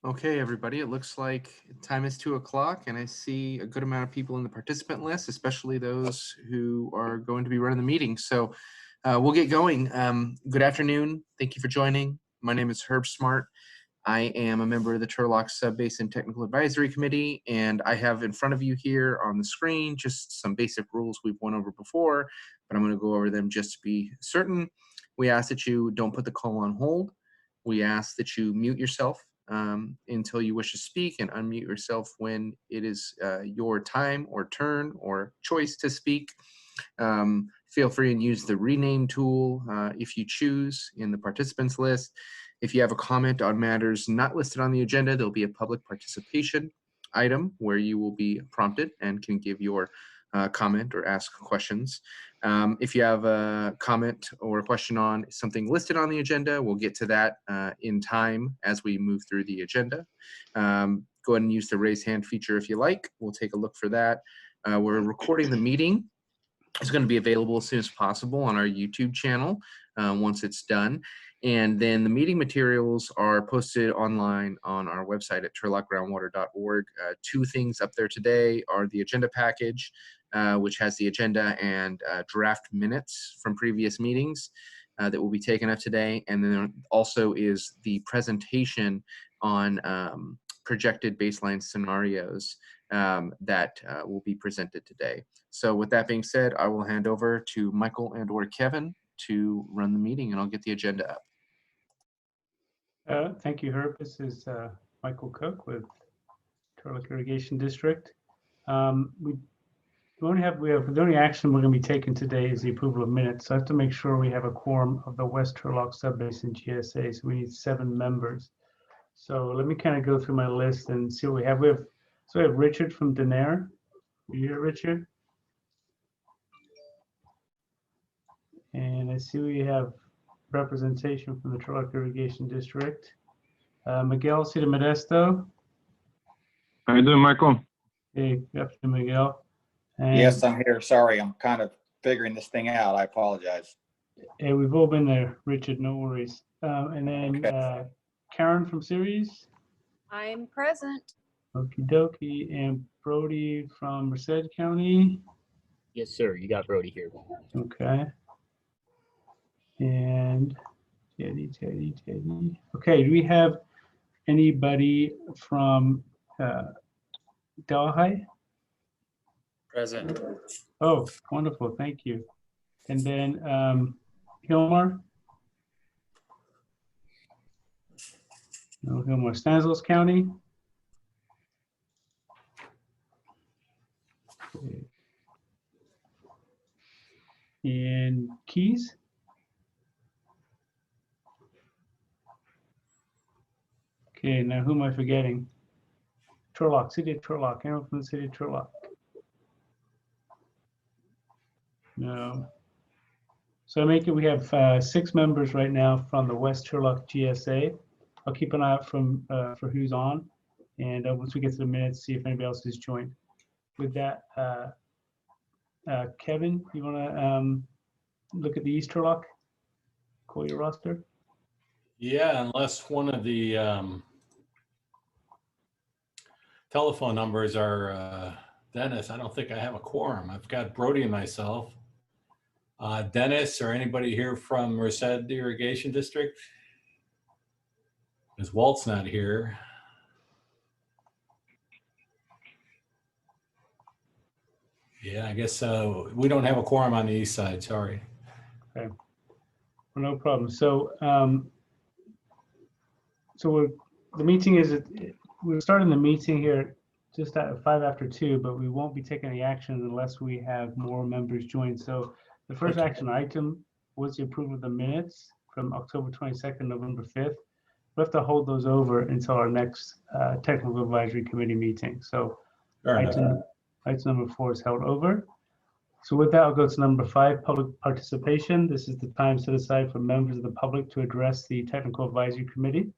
Okay, everybody, it looks like time is 2 o'clock, and I see a good amount of people in the participant list, especially those who are going to be running the meeting. So we'll get going. Good afternoon. Thank you for joining. My name is Herb Smart. I am a member of the Turlock Subbasin Technical Advisory Committee, and I have in front of you here on the screen just some basic rules we've went over before, but I'm going to go over them just to be certain. We ask that you don't put the call on hold. We ask that you mute yourself until you wish to speak and unmute yourself when it is your time or turn or choice to speak. Feel free and use the rename tool if you choose in the participants list. If you have a comment on matters not listed on the agenda, there'll be a public participation item where you will be prompted and can give your comment or ask questions. If you have a comment or a question on something listed on the agenda, we'll get to that in time as we move through the agenda. Go ahead and use the raise hand feature if you like. We'll take a look for that. We're recording the meeting. It's going to be available as soon as possible on our YouTube channel once it's done. And then the meeting materials are posted online on our website at turlockgroundwater.org. Two things up there today are the agenda package, which has the agenda and draft minutes from previous meetings that will be taken up today. And then there also is the presentation on projected baseline scenarios that will be presented today. So with that being said, I will hand over to Michael and or Kevin to run the meeting, and I'll get the agenda up. Thank you, Herb. This is Michael Cook with Turlock Irrigation District. The only action we're going to be taking today is the approval of minutes. So I have to make sure we have a quorum of the West Turlock Subbasin GSA. So we need 7 members. So let me kind of go through my list and see what we have. We have Richard from Denair. Are you here, Richard? And I see we have representation from the Turlock Irrigation District. Miguel Cita Modesto. How you doing, Michael? Hey, good afternoon, Miguel. And, yes, I'm here. Sorry, I'm kind of figuring this thing out. I apologize. Hey, we've all been there, Richard, no worries. And then okay. Karen from Ceres. I'm present. Okie dokie. And Brody from Merced County. Yes, sir. You got Brody here. Okay. And Teddy. Okay, do we have anybody from Delhi? Present. Oh, wonderful, thank you. And then Hilmar? No, Hilmar. Stanislaus County? Okay. And Keys? Okay, now who am I forgetting? Turlock, City of Turlock. Anyone from the City of Turlock? No. So we have 6 members right now from the West Turlock GSA. I'll keep an eye out for who's on, and once we get to the minutes, see if anybody else has joined. With that, Kevin, you want to look at the East Turlock? Call your roster. Yeah, unless one of the telephone numbers are Dennis, I don't think I have a quorum. I've got Brody and myself. Dennis or anybody here from Merced Irrigation District? Because Walt's not here. Yeah, I guess we don't have a quorum on the east side, sorry. Okay, well, no problem. So, the meeting is, we're starting the meeting here just at 5 after 2, but we won't be taking any action unless we have more members join. So the first action item was the approval of the minutes from October 22nd, November 5th. We'll have to hold those over until our next Technical Advisory Committee meeting. So item number 4 is held over. So with that, I'll go to number 5, public participation. This is the time set aside for members of the public to address the Technical Advisory Committee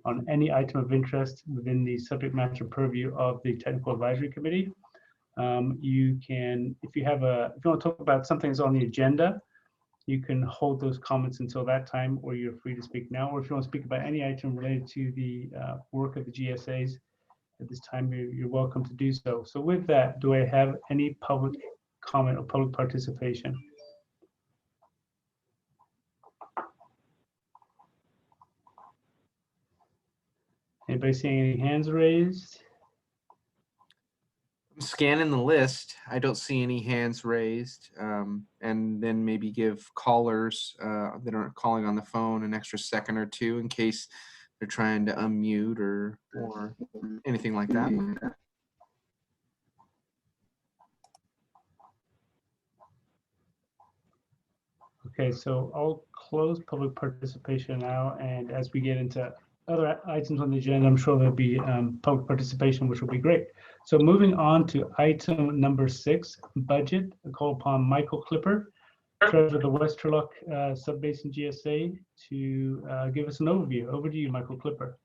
on any item of interest within the subject matter purview of the Technical Advisory Committee. You can, if you want to talk about something that's on the agenda, you can hold those comments until that time, or you're free to speak now. Or if you want to speak about any item related to the work of the GSAs at this time, you're welcome to do so. So with that, do I have any public comment or public participation? Anybody seeing any hands raised? I'm scanning the list. I don't see any hands raised. And then maybe give callers that aren't calling on the phone an extra second or two in case they're trying to unmute or anything like that. Okay, so I'll close public participation now, and as we get into other items on the agenda, I'm sure there'll be public participation, which will be great. So moving on to item number 6, budget. I call upon Michael Clipper, treasurer of the West Turlock Subbasin GSA, to give us an overview. Over to you, Michael Clipper.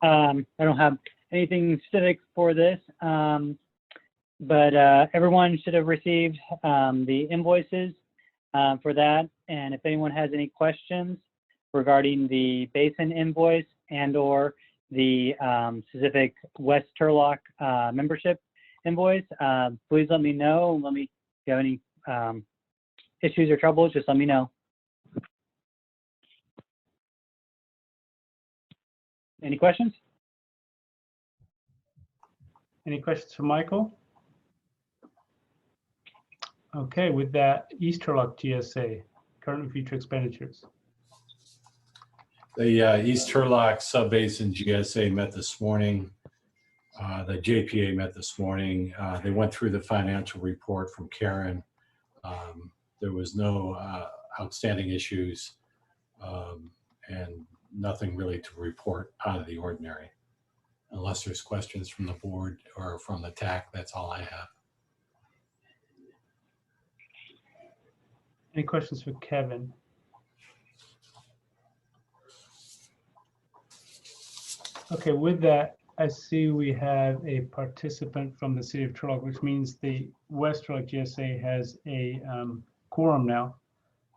I don't have anything specific for this, but everyone should have received the invoices for that. And if anyone has any questions regarding the basin invoice and or the specific West Turlock membership invoice, please let me know. If you have any issues or troubles, just let me know. Any questions? Any questions for Michael? Okay, with that, East Turlock GSA, current and future expenditures. The East Turlock Subbasin GSA met this morning. The JPA met this morning. They went through the financial report from Karen. There was no outstanding issues and nothing really to report out of the ordinary. Unless there's questions from the board or from the TAC, that's all I have. Any questions for Kevin? Okay, with that, I see we have a participant from the city of Turlock, which means the West Turlock GSA has a quorum now.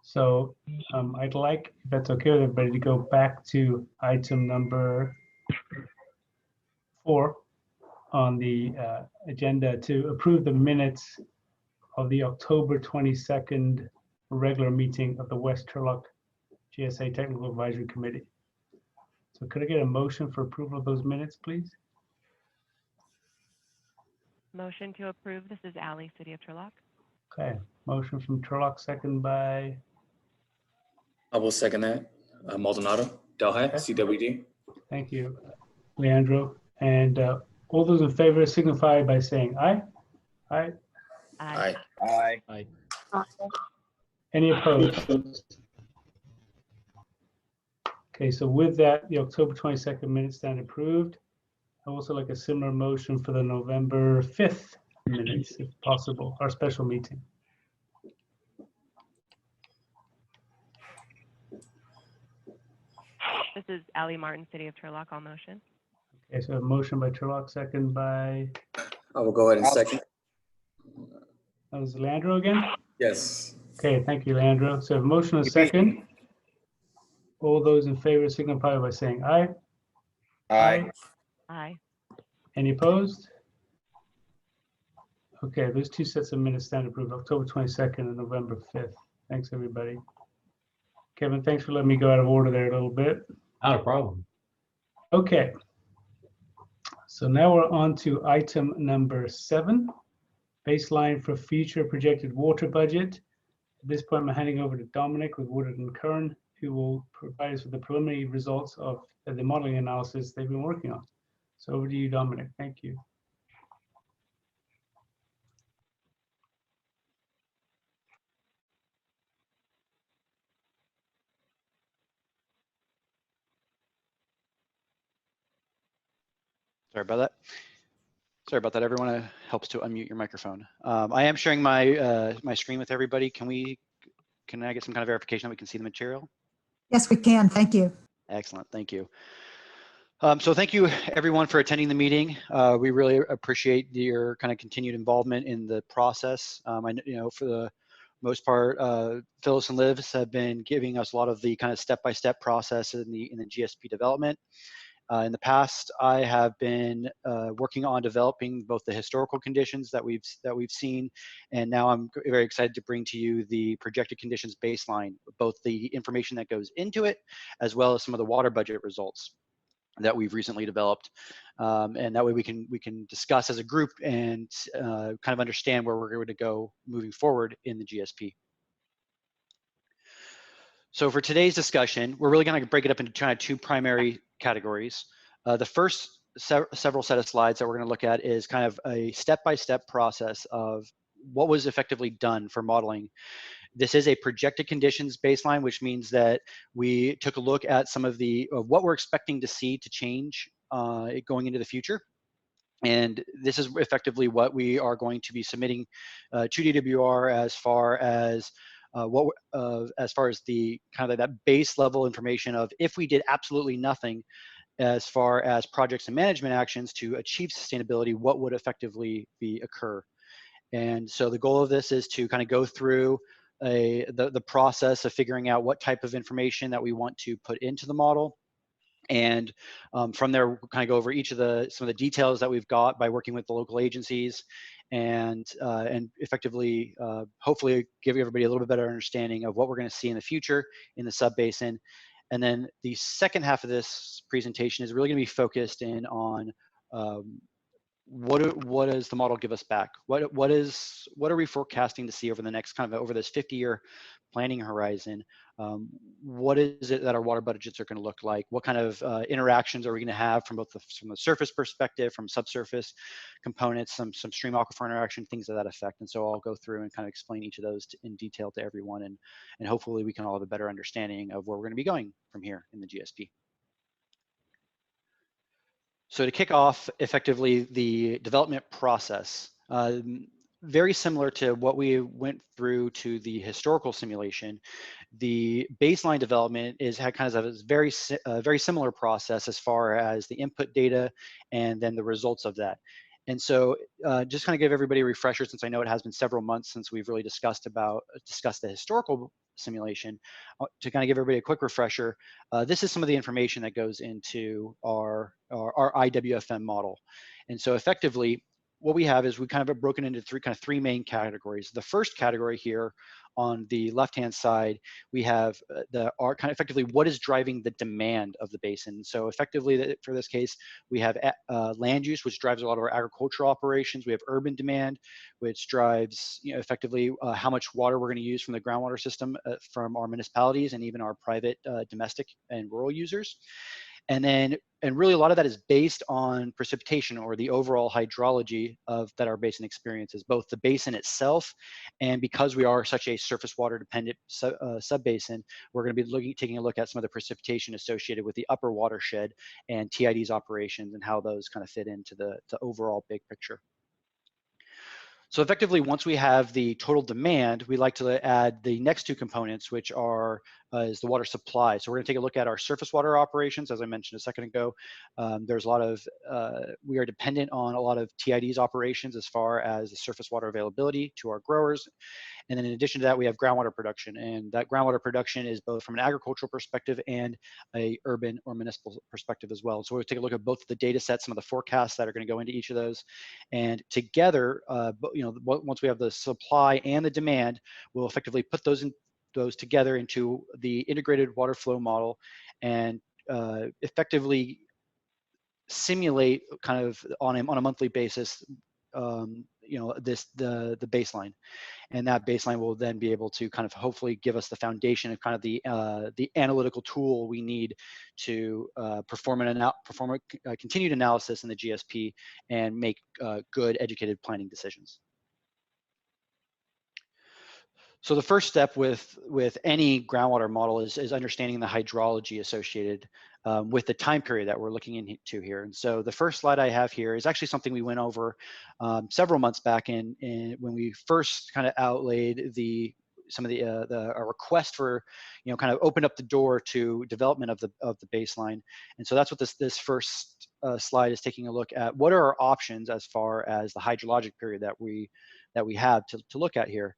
So I'd like, if that's okay with everybody, to go back to item number 4 on the agenda to approve the minutes of the October 22nd regular meeting of the West Turlock GSA Technical Advisory Committee. So could I get a motion for approval of those minutes, please? Motion to approve. This is Ally, City of Turlock. Okay, motion from Turlock, second by, I will second that. Maldonado, Delhi, Okay. CWD. thank you, Leandro. And all those in favor signify by saying aye. Aye. Aye. Aye. Any opposed? Okay, so with that, the October 22nd minutes stand approved. I also like a similar motion for the November 5th minutes, if possible, our special meeting. This is Ally Martin, City of Turlock. All motion. Okay, so a motion by Turlock, second by, I will go ahead and second. that was Leandro again? Yes. Okay, thank you, Leandro. So a motion and a second. All those in favor signify by saying aye. Aye. Aye. Any opposed? Okay, those two sets of minutes stand approved, October 22nd and November 5th. Thanks, everybody. Kevin, thanks for letting me go out of order there a little bit. Not a problem. Okay. So now we're on to item number 7, baseline for future projected water budget. At this point, I'm handing over to Dominic with Woodard and Kern, who will provide us with the preliminary results of the modeling analysis they've been working on. So over to you, Dominic. Thank you. Sorry about that, everyone. It helps to unmute your microphone. I am sharing my my screen with everybody. Can I get some kind of verification that we can see the material? Yes, we can. Thank you. Excellent. Thank you. So thank you, everyone, for attending the meeting. We really appreciate your kind of continued involvement in the process. I know for the most part, Phyllis and Liv have been giving us a lot of the kind of step-by-step process in the GSP development. In the past, I have been working on developing both the historical conditions that we've seen, and now I'm very excited to bring to you the projected conditions baseline, both the information that goes into it, as well as some of the water budget results that we've recently developed, and that way we can discuss as a group and kind of understand where we're going to go moving forward in the GSP. So for today's discussion, we're really going to break it up into kind of two primary categories. The first several set of slides that we're going to look at is kind of a step-by-step process of what was effectively done for modeling. This is a projected conditions baseline, which means that we took a look at some of what we're expecting to see to change going into the future. And this is effectively what we are going to be submitting to DWR as far as the kind of that base level information of if we did absolutely nothing as far as projects and management actions to achieve sustainability, what would effectively occur. And so the goal of this is to kind of go through the process of figuring out what type of information that we want to put into the model. And from there, we'll kind of go over each of some of the details that we've got by working with the local agencies, and effectively, hopefully, give everybody a little bit better understanding of what we're going to see in the future in the subbasin. And then the second half of this presentation is really going to be focused in on what does the model give us back? What are we forecasting to see over the next kind of over this 50-year planning horizon? What is it that our water budgets are going to look like? What kind of interactions are we going to have from both from the surface perspective, from subsurface components, some stream aquifer interaction, things of that effect? And so I'll go through and kind of explain each of those in detail to everyone, and hopefully we can all have a better understanding of where we're going to be going from here in the GSP. So to kick off effectively the development process, very similar to what we went through to the historical simulation, the baseline development had kind of a very similar process as far as the input data and then the results of that. And so just kind of give everybody a refresher, since I know it has been several months since we've really discussed the historical simulation, to kind of give everybody a quick refresher. This is some of the information that goes into our IWFM model. And so effectively, what we have is we kind of have broken into three main categories. The first category here on the left-hand side, we have our kind of effectively what is driving the demand of the basin. So effectively, for this case, we have land use, which drives a lot of our agricultural operations. We have urban demand, which drives effectively how much water we're going to use from the groundwater system from our municipalities and even our private domestic and rural users. And really a lot of that is based on precipitation, or the overall hydrology that our basin experiences, both the basin itself, and because we are such a surface water dependent subbasin, we're going to be taking a look at some of the precipitation associated with the upper watershed and TID's operations and how those kind of fit into the overall big picture. So effectively, once we have the total demand, we like to add the next two components, which is the water supply. So we're going to take a look at our surface water operations. As I mentioned a second ago, there's a lot of, we are dependent on a lot of TID's operations as far as the surface water availability to our growers. And then in addition to that, we have groundwater production. And that groundwater production is both from an agricultural perspective and a urban or municipal perspective as well. So we'll take a look at both the data sets, some of the forecasts that are going to go into each of those. And together, once we have the supply and the demand, we'll effectively put those together into the integrated water flow model and effectively simulate kind of on a monthly basis, the baseline. And that baseline will then be able to kind of hopefully give us the foundation of kind of the analytical tool we need to perform a continued analysis in the GSP and make good educated planning decisions. So the first step with any groundwater model is understanding the hydrology associated with the time period that we're looking into here. And so the first slide I have here is actually something we went over several months back when we first kind of outlaid our request for, kind of opened up the door to development of the baseline. And so that's what this first slide is taking a look at. What are our options as far as the hydrologic period that we have to look at here?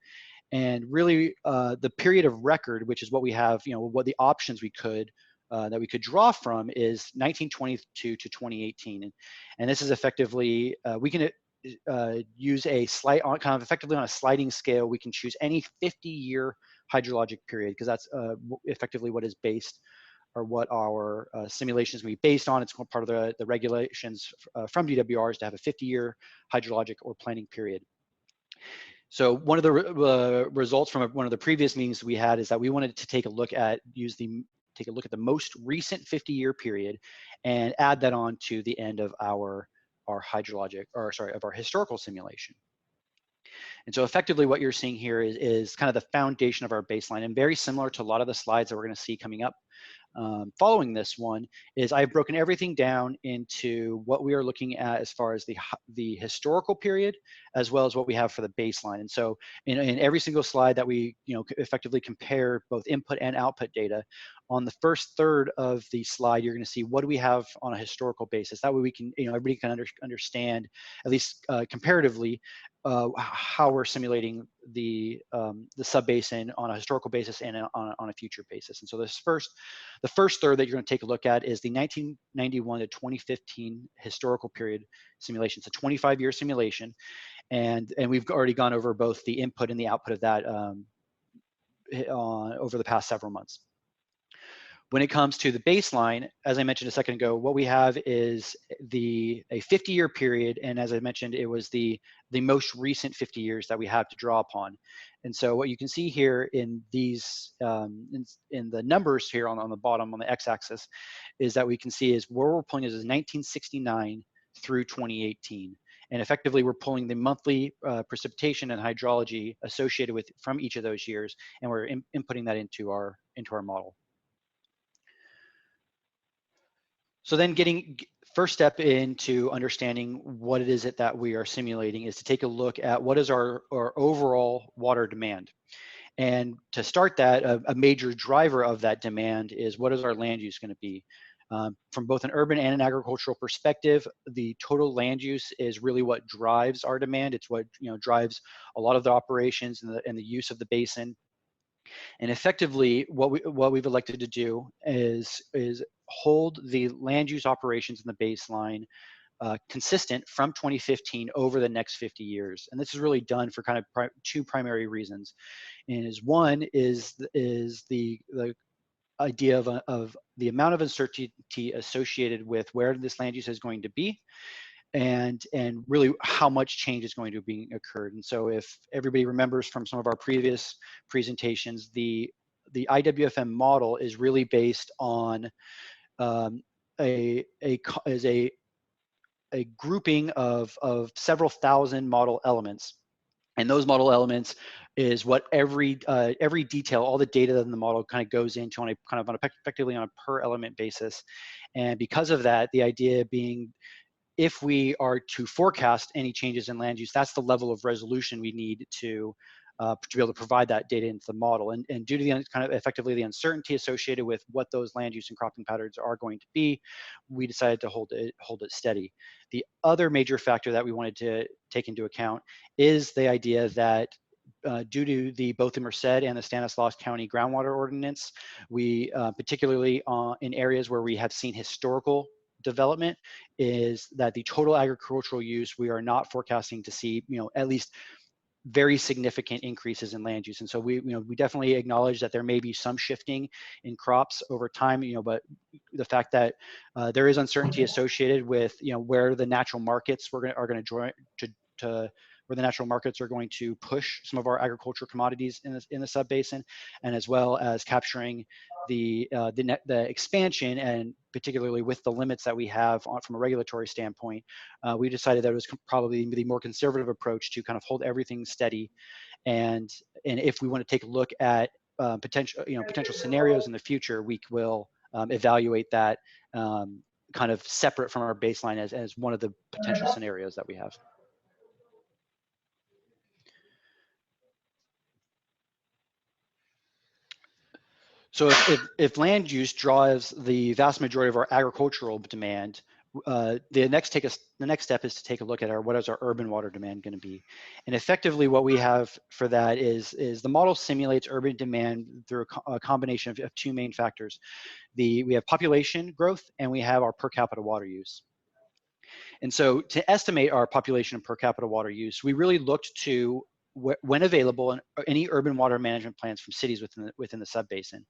And really, the period of record, which is what we have, what the options we could that we could draw from, is 1922 to 2018, and this is effectively we can use a kind of effectively on a sliding scale. We can choose any 50-year hydrologic period because that's effectively what is based, or what our simulations will be based on. It's part of the regulations from DWRs to have a 50-year hydrologic or planning period. So one of the results from one of the previous meetings we had is that we wanted to take a look at the most recent 50-year period and add that on to the end of our hydrologic, or sorry, of our historical simulation. And so effectively what you're seeing here is kind of the foundation of our baseline, and very similar to a lot of the slides that we're going to see coming up following this one, is I've broken everything down into what we are looking at as far as the historical period, as well as what we have for the baseline. And so in every single slide that we effectively compare both input and output data, on the first third of the slide, you're going to see what do we have on a historical basis. That way we can, everybody can understand, at least comparatively, how we're simulating the subbasin on a historical basis and on a future basis. And so the first third that you're going to take a look at is the 1991 to 2015 historical period simulation. It's a 25-year simulation, and we've already gone over both the input and the output of that over the past several months. When it comes to the baseline, as I mentioned a second ago, what we have is a 50-year period, and as I mentioned, it was the most recent 50 years that we have to draw upon. And so what you can see here in these in the numbers here on the bottom on the x-axis is that we can see is where we're pulling is 1969 through 2018. And effectively, we're pulling the monthly precipitation and hydrology associated with from each of those years, and we're inputting that into our model. So then first step into understanding what it is that we are simulating is to take a look at what is our overall water demand. And to start that, a major driver of that demand is what is our land use going to be. From both an urban and an agricultural perspective, the total land use is really what drives our demand. It's what drives a lot of the operations and the use of the basin. And effectively, what we've elected to do is hold the land use operations in the baseline consistent from 2015 over the next 50 years. And this is really done for kind of two primary reasons. And one is the idea of the amount of uncertainty associated with where this land use is going to be, and really how much change is going to be occurred. And so if everybody remembers from some of our previous presentations, the IWFM model is really based on a grouping of several thousand model elements. And those model elements is what every detail, all the data in the model kind of goes into on effectively on a per element basis. And because of that, the idea being, if we are to forecast any changes in land use, that's the level of resolution we need to be able to provide that data into the model. And due to the kind of effectively the uncertainty associated with what those land use and cropping patterns are going to be, we decided to hold it steady. The other major factor that we wanted to take into account is the idea that due to both the Merced and the Stanislaus County groundwater ordinance, we particularly in areas where we have seen historical development, is that the total agricultural use, we are not forecasting to see, at least very significant increases in land use. And so we definitely acknowledge that there may be some shifting in crops over time, but the fact that there is uncertainty associated with, where the natural markets are going to where the natural markets are going to push some of our agricultural commodities in the subbasin, and as well as capturing the expansion, and particularly with the limits that we have from a regulatory standpoint, we decided that it was probably the more conservative approach to kind of hold everything steady. And if we want to take a look at potential scenarios in the future, we will evaluate that kind of separate from our baseline as one of the potential scenarios that we have. So if land use drives the vast majority of our agricultural demand, the next step is to take a look at what is our urban water demand going to be. And effectively what we have for that is the model simulates urban demand through a combination of two main factors. We have population growth and we have our per capita water use. And so to estimate our population and per capita water use, we really looked to when available any urban water management plans from cities within the subbasin.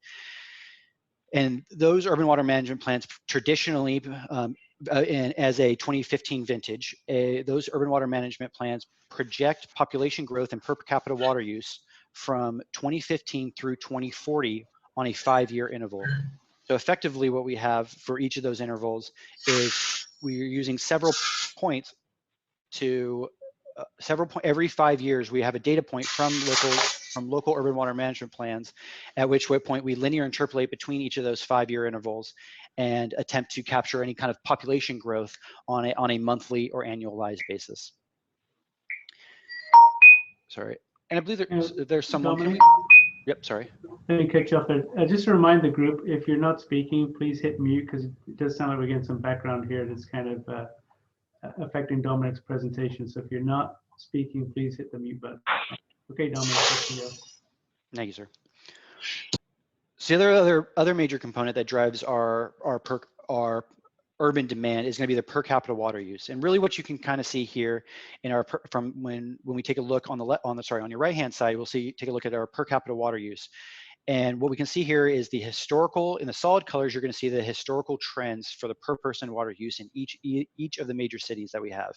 And those urban water management plans traditionally, and as a 2015 vintage, those urban water management plans project population growth and per capita water use from 2015 through 2040 on a 5-year interval. So effectively what we have for each of those intervals is we're using several points to every 5 years we have a data point from local urban water management plans, at which point we linear interpolate between each of those 5-year intervals and attempt to capture any kind of population growth on a monthly or annualized basis. Sorry, and I believe there's someone. Dominic? Yep, sorry. Let me catch you up there. Just to remind the group, if you're not speaking, please hit mute because it does sound like we're getting some background here that's kind of affecting Dominic's presentation. So if you're not speaking, please hit the mute button. Okay, Dominic, let's go. Thank you, sir. So the other major component that drives our urban demand is going to be the per capita water use. And really what you can kind of see here in when we take a look on your right hand side, we'll take a look at our per capita water use. And what we can see here is the historical, in the solid colors, you're going to see the historical trends for the per person water use in each of the major cities that we have.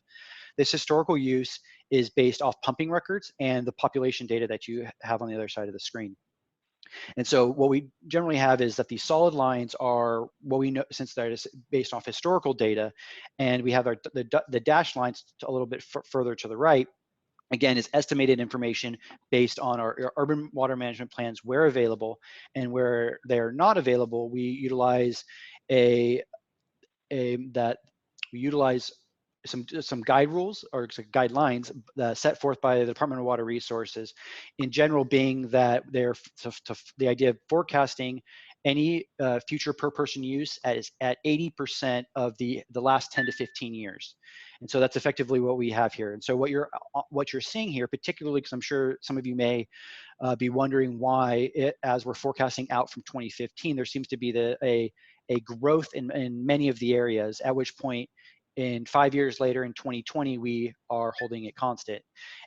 This historical use is based off pumping records and the population data that you have on the other side of the screen. And so what we generally have is that the solid lines are what we know, since that is based off historical data, and we have the dashed lines a little bit further to the right, again, is estimated information based on our urban water management plans where available, and where they're not available, we utilize some guide rules or guidelines set forth by the Department of Water Resources, in general being that they're the idea of forecasting any future per person use at 80% of the last 10 to 15 years. And so that's effectively what we have here. And so what you're seeing here, particularly because I'm sure some of you may be wondering why, as we're forecasting out from 2015, there seems to be a growth in many of the areas, at which point in 5 years later in 2020, we are holding it constant.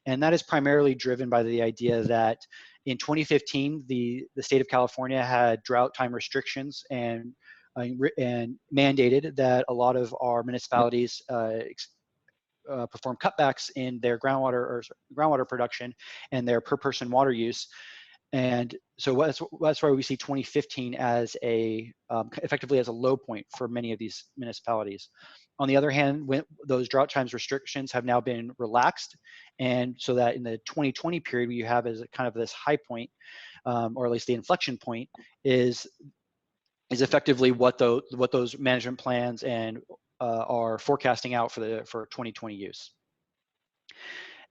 And that is primarily driven by the idea that in 2015, the state of California had drought time restrictions and mandated that a lot of our municipalities perform cutbacks in their groundwater production and their per person water use. And so that's why we see 2015 as effectively as a low point for many of these municipalities. On the other hand, when those drought times restrictions have now been relaxed, and so that in the 2020 period, you have as kind of this high point, or at least the inflection point, is effectively what those management plans and are forecasting out for 2020 use.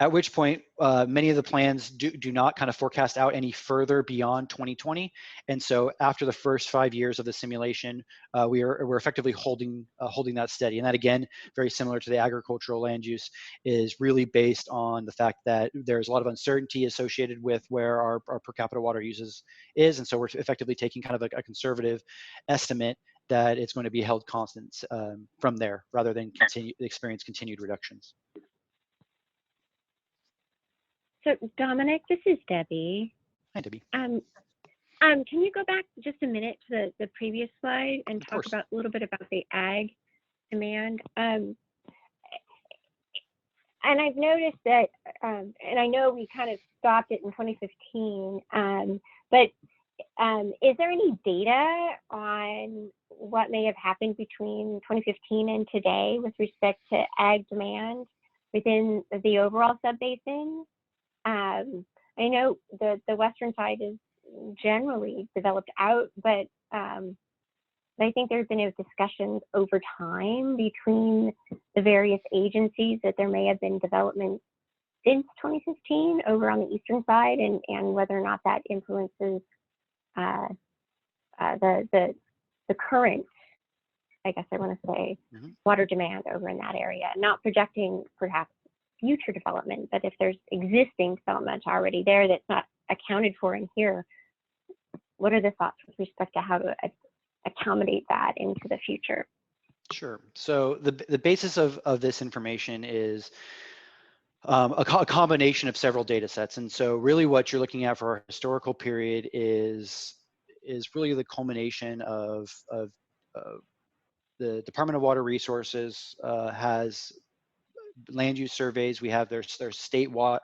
At which point, many of the plans do not kind of forecast out any further beyond 2020, and so after the first 5 years of the simulation, we're effectively holding that steady. And that, again, very similar to the agricultural land use, is really based on the fact that there's a lot of uncertainty associated with where our per capita water uses is, and so we're effectively taking kind of a conservative estimate that it's going to be held constant from there, rather than experience continued reductions. So Dominic, this is Debbie. Hi, Debbie. Can you go back just a minute to the previous slide and talk about a little bit about the ag demand? And I've noticed that, and I know we kind of stopped it in 2015, but is there any data on what may have happened between 2015 and today with respect to ag demand within the overall subbasin? I know the western side is generally developed out, but I think there's been discussions over time between the various agencies that there may have been development since 2015 over on the eastern side, and whether or not that influences the current, I guess I want to say, Mhm. water demand over in that area, not projecting perhaps future development, but if there's existing development already there that's not accounted for in here, what are the thoughts with respect to how to accommodate that into the future? Sure. So the basis of this information is a combination of several data sets. And so really what you're looking at for our historical period is really the culmination of the Department of Water Resources has land use surveys. We have their statewide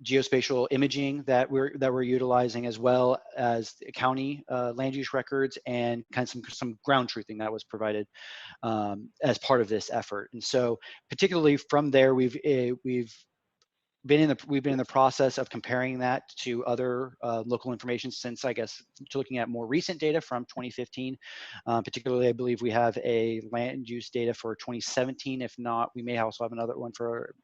geospatial imaging that we're utilizing, as well as county land use records, and kind of some ground truthing that was provided as part of this effort. And so particularly from there, we've been in the process of comparing that to other local information since, I guess, to looking at more recent data from 2015. Particularly, I believe we have a land use data for 2017. If not, we may also have another one for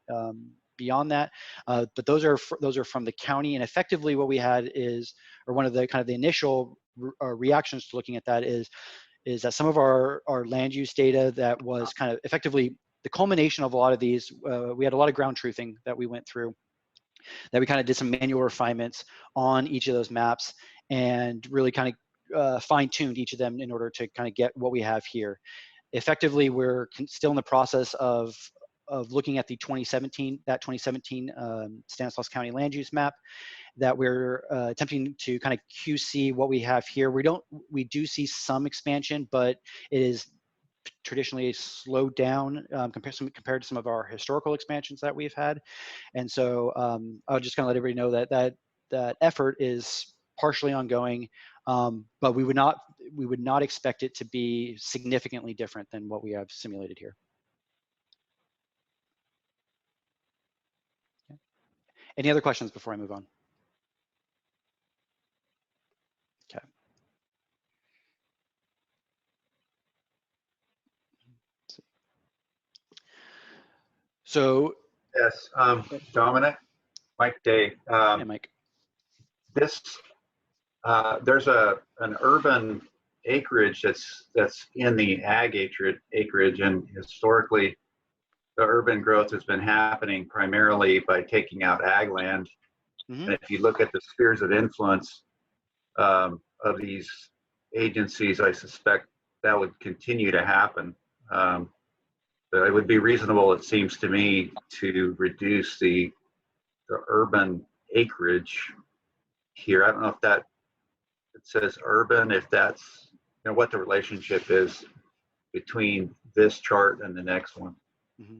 beyond that. But those are from the county, and effectively what we had is, or one of the kind of the initial reactions to looking at that is that some of our land use data that was kind of effectively the culmination of a lot of these, we had a lot of ground truthing that we went through, that we kind of did some manual refinements on each of those maps and really kind of fine-tuned each of them in order to kind of get what we have here. Effectively, we're still in the process of looking at the 2017 Stanislaus County land use map that we're attempting to kind of QC what we have here. We do see some expansion, but it is traditionally slowed down compared to some of our historical expansions that we've had. And so I was just going to let everybody know that effort is partially ongoing, but we would not expect it to be significantly different than what we have simulated here. Okay. Any other questions before I move on? Okay. So yes, Dominic, Mike Day. Hey, Mike. There's an urban acreage that's in the ag acreage, and historically, the urban growth has been happening primarily by taking out ag land. Mm-hmm. And if you look at the spheres of influence of these agencies, I suspect that would continue to happen. But it would be reasonable, it seems to me, to reduce the urban acreage here. I don't know if it says urban, if that's, what the relationship is between this chart and the next one. Mm-hmm.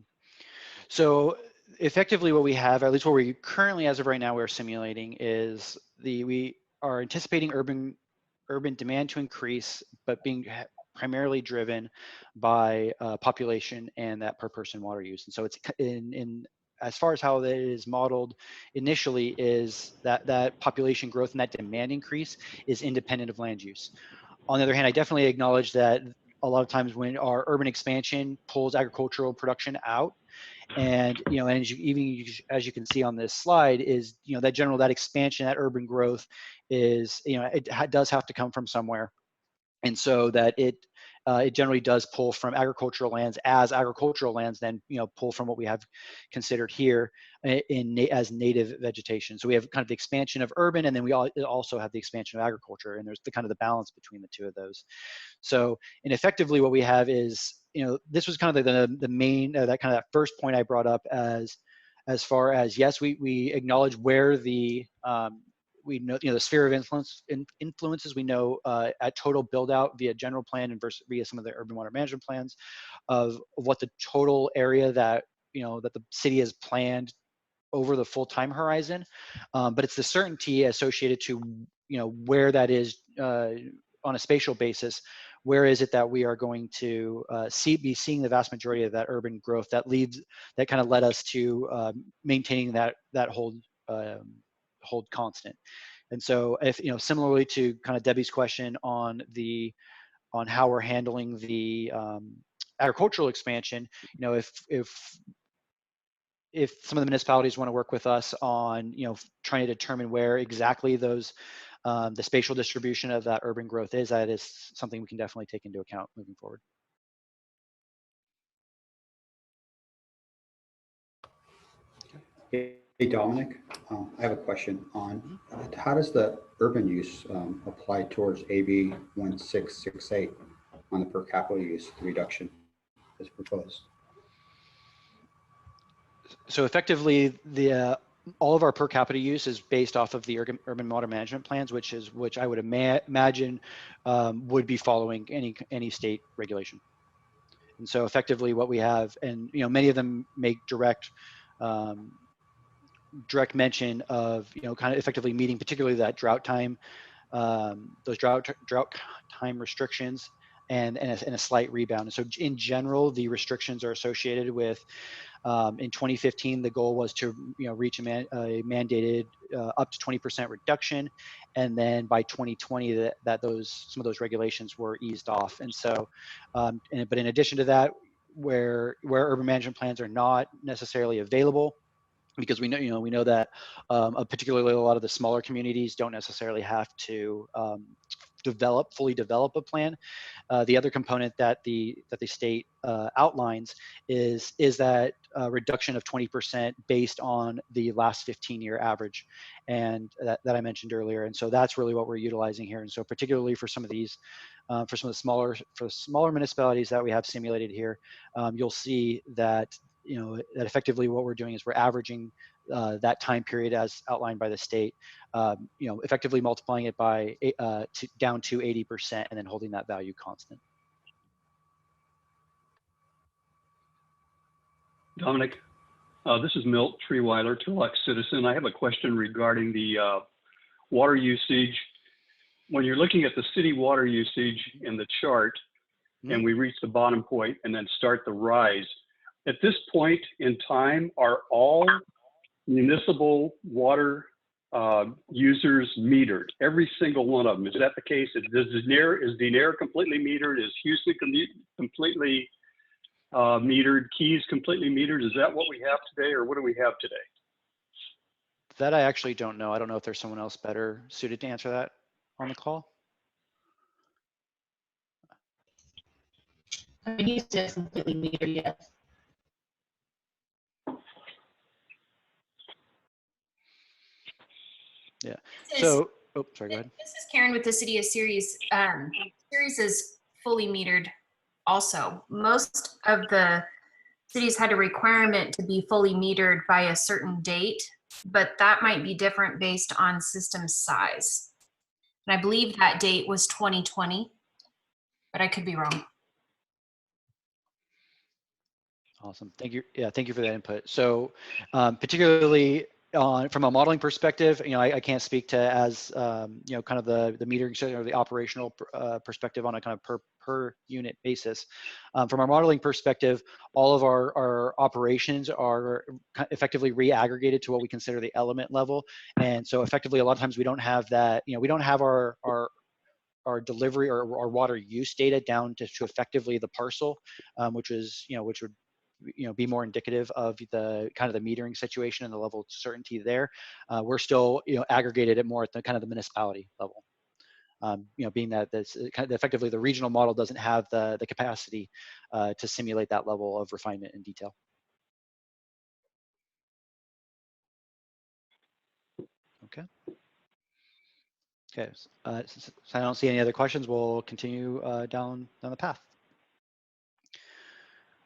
So effectively what we have, at least what we currently, as of right now, we're simulating is we are anticipating urban demand to increase, but being primarily driven by population and that per person water use. And so it's in as far as how that is modeled initially, is that population growth and that demand increase is independent of land use. On the other hand, I definitely acknowledge that a lot of times when our urban expansion pulls agricultural production out, and and as you can see on this slide, is that expansion, that urban growth is it does have to come from somewhere, and so that it generally does pull from agricultural lands, as agricultural lands then pull from what we have considered here as native vegetation. So we have kind of the expansion of urban, and then we also have the expansion of agriculture, and there's the kind of the balance between the two of those. So, and effectively what we have is, this was kind of the main, that kind of that first point I brought up as far as, yes, we acknowledge where the, we know, the sphere of influences, we know at total build out via general plan and via some of the urban water management plans of what the total area that, that the city has planned over the full time horizon. But it's the certainty associated to, where that is on a spatial basis. Where is it that we are going to be seeing the vast majority of that urban growth that kind of led us to maintaining that hold constant. And so if, similarly to kind of Debbie's question on how we're handling the agricultural expansion, if some of the municipalities want to work with us on, trying to determine where exactly those the spatial distribution of that urban growth is, that is something we can definitely take into account moving forward. Hey, Dominic, I have a question on how does the urban use apply towards AB 1668 on the per capita use reduction as proposed? So effectively, the all of our per capita use is based off of the urban water management plans, which I would imagine would be following any state regulation. And so effectively, what we have, and many of them make direct mention of kind of effectively meeting particularly that drought time, those drought time restrictions, and a slight rebound. And so in general, the restrictions are associated with, in 2015, the goal was to reach a mandated up to 20% reduction, and then by 2020 that some of those regulations were eased off. And so, but in addition to that, where urban management plans are not necessarily available, because we know that particularly a lot of the smaller communities don't necessarily have to fully develop a plan. The other component that the state outlines is that reduction of 20% based on the last 15-year average, and that I mentioned earlier. And so that's really what we're utilizing here. And so particularly for some of these, for some of the smaller municipalities that we have simulated here, you'll see that that effectively what we're doing is we're averaging that time period as outlined by the state, effectively multiplying it by down to 80% and then holding that value constant. Dominic, this is Milt Treeweiler, Turlock citizen. I have a question regarding the water usage. When you're looking at the city water usage in the chart, and we reach the bottom point and then start the rise, at this point in time, are all municipal water users metered? Every single one of them. Is that the case? Is Denair completely metered? Is Houston completely metered? Keys completely metered? Is that what we have today, or what do we have today? That I actually don't know. I don't know if there's someone else better suited to answer that on the call. Houston is completely metered, yes. Yeah. So, oh, sorry, go ahead. This is Karen with the City of Ceres. Ceres is fully metered also. Most of the cities had a requirement to be fully metered by a certain date, but that might be different based on system size. And I believe that date was 2020, but I could be wrong. Awesome. Thank you. Yeah, thank you for that input. So per from a modeling perspective, I can't speak to as kind of the metering or the operational perspective on a kind of per unit basis. From our modeling perspective, all of our operations are effectively re-aggregated to what we consider the element level, and so effectively a lot of times we don't have that. We don't have our delivery or our water use data down to effectively the parcel, which would be more indicative of the kind of the metering situation and the level of certainty there. We're still aggregated at more at the kind of the municipality level, being that this kind of effectively the regional model doesn't have the capacity to simulate that level of refinement and detail. Okay. Okay. So I don't see any other questions. We'll continue down the path.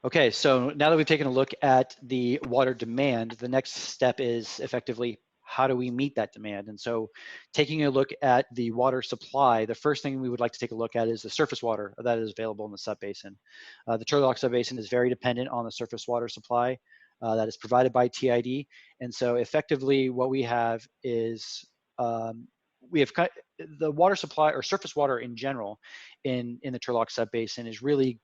Okay, so now that we've taken a look at the water demand, the next step is effectively how do we meet that demand? And so taking a look at the water supply, the first thing we would like to take a look at is the surface water that is available in the subbasin. The Turlock subbasin is very dependent on the surface water supply that is provided by TID. And so effectively what we have is the water supply or surface water in general in the Turlock subbasin is really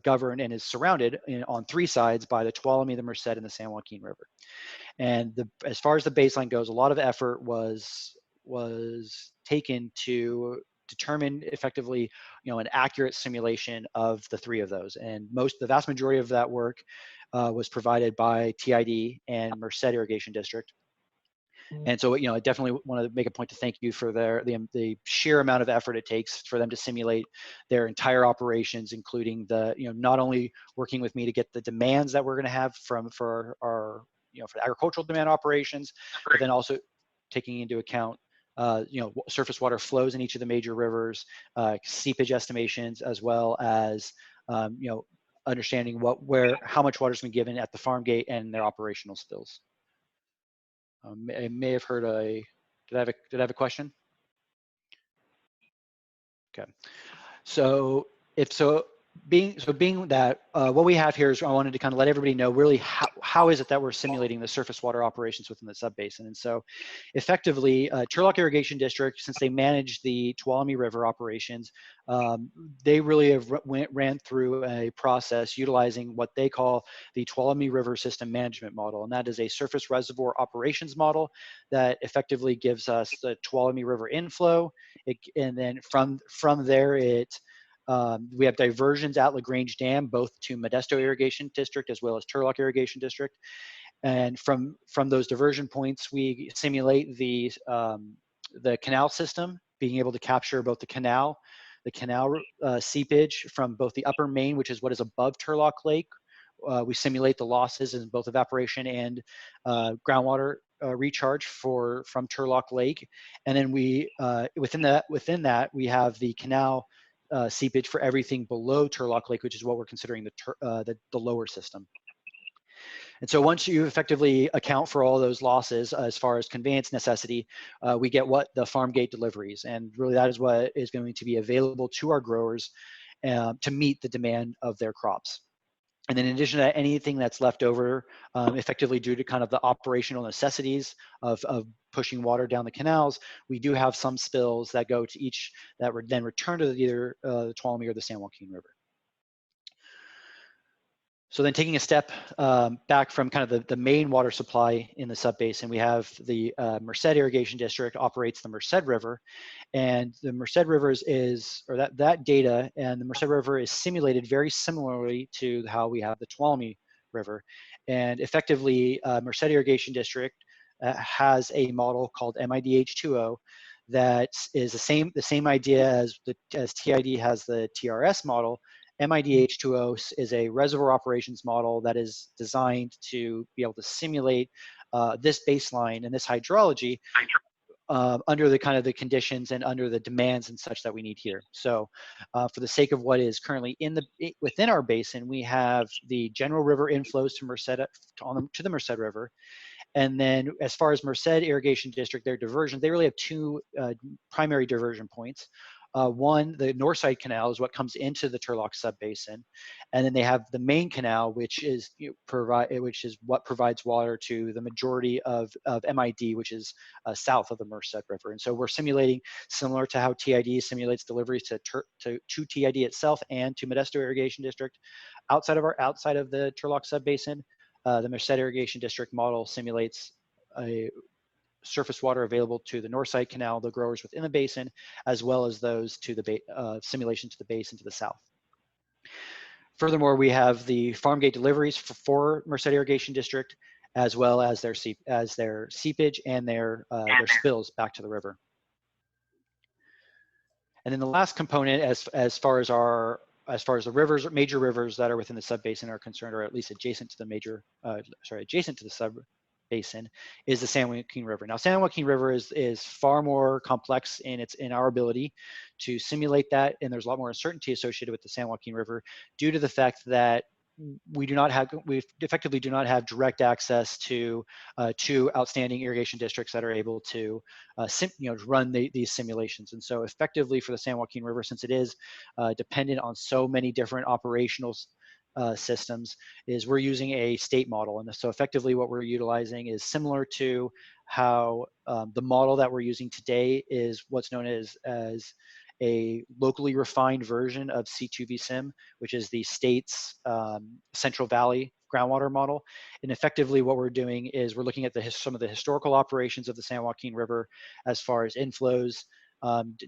governed and is surrounded on three sides by the Tuolumne, the Merced, and the San Joaquin River. And as far as the baseline goes, a lot of effort was taken to determine effectively, an accurate simulation of the three of those. And the vast majority of that work was provided by TID and Merced Irrigation District. And so, I definitely want to make a point to thank you for the sheer amount of effort it takes for them to simulate their entire operations, including not only working with me to get the demands that we're going to have for our for the agricultural demand operations, but then also taking into account surface water flows in each of the major rivers, seepage estimations, as well as understanding how much water is being given at the farm gate and their operational spills. I may have heard did I have a question? Okay, so being that what we have here is I wanted to kind of let everybody know really how is it that we're simulating the surface water operations within the subbasin. And so effectively Turlock Irrigation District, since they manage the Tuolumne River operations, they really have ran through a process utilizing what they call the Tuolumne River System Management Model. And that is a surface reservoir operations model that effectively gives us the Tuolumne River inflow. And then from there, we have diversions at LaGrange Dam, both to Modesto Irrigation District as well as Turlock Irrigation District. And from those diversion points, we simulate the canal system, being able to capture both the canal seepage from both the upper main, which is what is above Turlock Lake. We simulate the losses in both evaporation and groundwater recharge from Turlock Lake. And then we within that we have the canal seepage for everything below Turlock Lake, which is what we're considering the lower system. And so once you effectively account for all those losses as far as conveyance necessity, we get what the farm gate deliveries. And really that is what is going to be available to our growers to meet the demand of their crops. And then in addition to that, anything that's left over, effectively due to kind of the operational necessities of pushing water down the canals, we do have some spills that go to that would then return to either the Tuolumne or the San Joaquin River. So then taking a step back from kind of the main water supply in the subbasin, we have the Merced Irrigation District operates the Merced River, and the Merced River that data and the Merced River is simulated very similarly to how we have the Tuolumne River. And effectively, Merced Irrigation District has a model called MIDH2O that is the same idea as TID has the TRS model. MIDH2O is a reservoir operations model that is designed to be able to simulate this baseline and this hydrology under the kind of the conditions and under the demands and such that we need here. So for the sake of what is currently within our basin, we have the general river inflows to the Merced River. And then as far as Merced Irrigation District, their diversion, they really have two primary diversion points. One, the Northside Canal is what comes into the Turlock subbasin, and then they have the main canal, which is what provides water to the majority of MID, which is south of the Merced River. And so we're simulating similar to how TID simulates deliveries to TID itself and to Modesto Irrigation District. Outside of the Turlock subbasin, the Merced Irrigation District model simulates a surface water available to the Northside Canal, the growers within the basin, as well as those to the simulation to the basin to the south. Furthermore, we have the farm gate deliveries for Merced Irrigation District, as well as their seepage and their spills back to the river. And then the last component, as far as the rivers, major rivers that are within the subbasin are concerned, or at least adjacent to the subbasin, is the San Joaquin River. Now, San Joaquin River is far more complex in our ability to simulate that, and there's a lot more uncertainty associated with the San Joaquin River due to the fact that we effectively do not have direct access to two outstanding irrigation districts that are able to run these simulations. And so effectively for the San Joaquin River, since it is dependent on so many different operational systems, is we're using a state model. And so effectively what we're utilizing is similar to how the model that we're using today is what's known as a locally refined version of C2VSIM, which is the state's Central Valley groundwater model. And effectively what we're doing is we're looking at some of the historical operations of the San Joaquin River as far as inflows,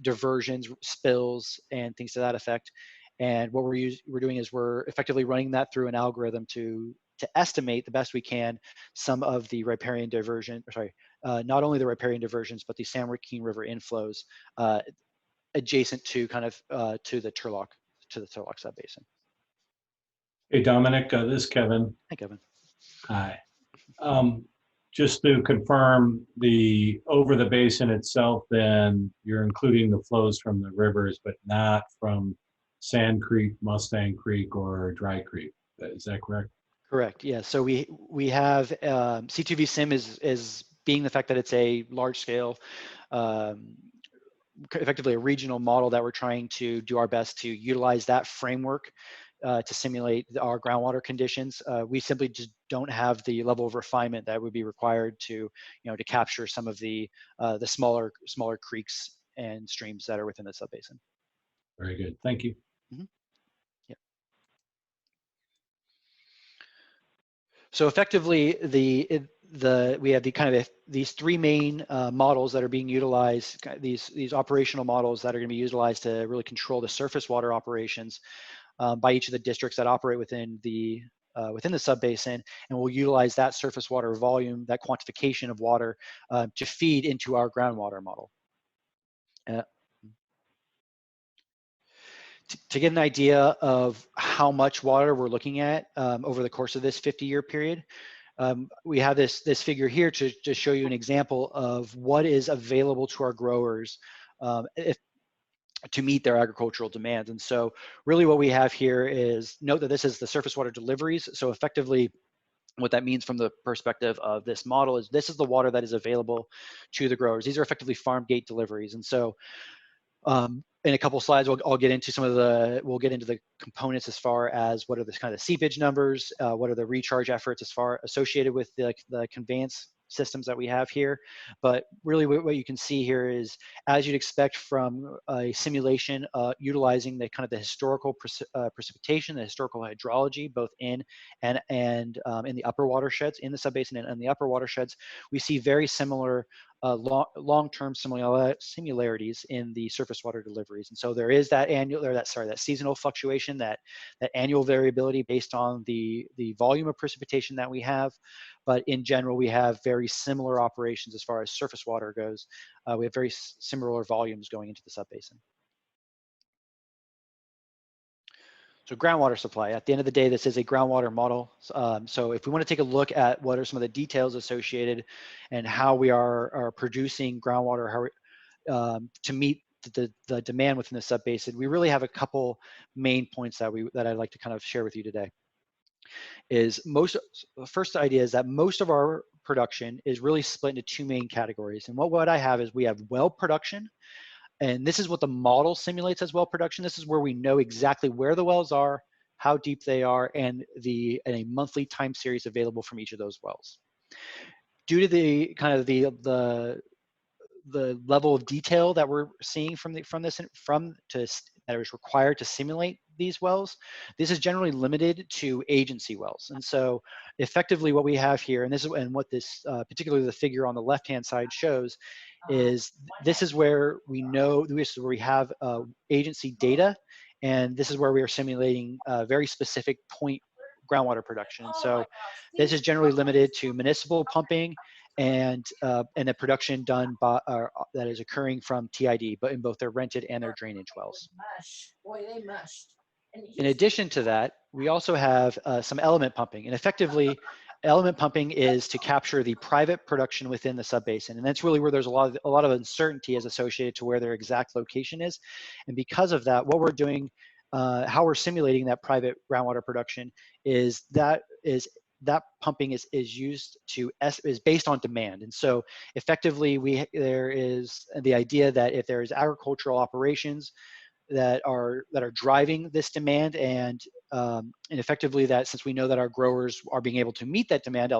diversions, spills, and things to that effect. And what we're doing is we're effectively running that through an algorithm to estimate the best we can some of the riparian diversion, not only the riparian diversions, but the San Joaquin River inflows adjacent to kind of to the Turlock subbasin. Hey, Dominic, this is Kevin. Hi, Kevin. Hi. Just to confirm, over the basin itself, then you're including the flows from the rivers, but not from Sand Creek, Mustang Creek, or Dry Creek. Is that correct? Correct. Yeah. So we have C2V Sim is being the fact that it's a large scale, effectively a regional model that we're trying to do our best to utilize that framework to simulate our groundwater conditions. We simply just don't have the level of refinement that would be required to, to capture some of the smaller creeks and streams that are within the subbasin. Very good. Thank you. Mm-hmm. Yeah. So effectively, we have these three main models that are being utilized. These operational models that are going to be utilized to really control the surface water operations by each of the districts that operate within the subbasin, and we'll utilize that surface water volume, that quantification of water, to feed into our groundwater model. To get an idea of how much water we're looking at over the course of this 50-year period, we have this figure here to show you an example of what is available to our growers to meet their agricultural demands. And so really what we have here is, note that this is the surface water deliveries. So effectively, what that means from the perspective of this model is this is the water that is available to the growers. These are effectively farm gate deliveries. And so in a couple of slides, we'll get into we'll get into the components as far as what are the kind of seepage numbers, what are the recharge efforts as far associated with the conveyance systems that we have here. But really what you can see here is, as you'd expect from a simulation utilizing the kind of the historical precipitation, the historical hydrology, both in and in the upper watersheds, in the subbasin and the upper watersheds, we see very similar long-term similarities in the surface water deliveries. And so there is that that seasonal fluctuation, that annual variability based on the volume of precipitation that we have. But in general, we have very similar operations as far as surface water goes. We have very similar volumes going into the subbasin. So groundwater supply, at the end of the day, this is a groundwater model. So if we want to take a look at what are some of the details associated and how we are producing groundwater to meet the demand within the subbasin, we really have a couple main points that I'd like to kind of share with you today. The first idea is that most of our production is really split into two main categories. And what I have is we have well production. And this is what the model simulates as well production. This is where we know exactly where the wells are, how deep they are, and a monthly time series available from each of those wells. Due to the kind of the level of detail that we're seeing that is required to simulate these wells, this is generally limited to agency wells. And so effectively what we have here, and what this particularly the figure on the left-hand side shows, is this is where we know, this is where we have agency data, and this is where we are simulating very specific point groundwater production. So this is generally limited to municipal pumping and the production done by that is occurring from TID, but in both their rented and their drainage wells. Boy, they mushed. In addition to that, we also have some element pumping, and effectively, element pumping is to capture the private production within the subbasin, and that's really where there's a lot of uncertainty as associated to where their exact location is. And because of that, what we're doing, how we're simulating that private groundwater production is that pumping is based on demand. And so effectively, there is the idea that if there is agricultural operations that are driving this demand, and effectively that since we know that our growers are being able to meet that demand,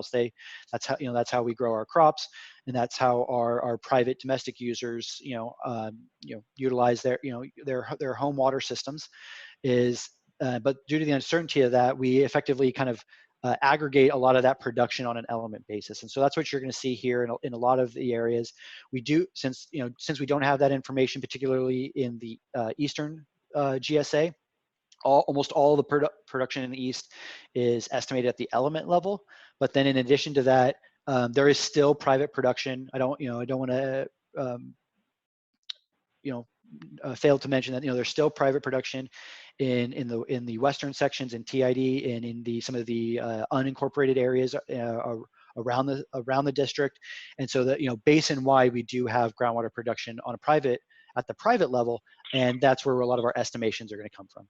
that's how we grow our crops, and that's how our private domestic users utilize their home water systems but due to the uncertainty of that, we effectively kind of aggregate a lot of that production on an element basis. And so that's what you're going to see here in a lot of the areas. We do, since we don't have that information, particularly in the Eastern GSA, almost all the production in the East is estimated at the element level. But then in addition to that, There is still private production. I don't want to fail to mention that there's still private production in the western sections in TID and in some of the unincorporated areas around the district. And so that basin wide, we do have groundwater production at the private level, and that's where a lot of our estimations are going to come from.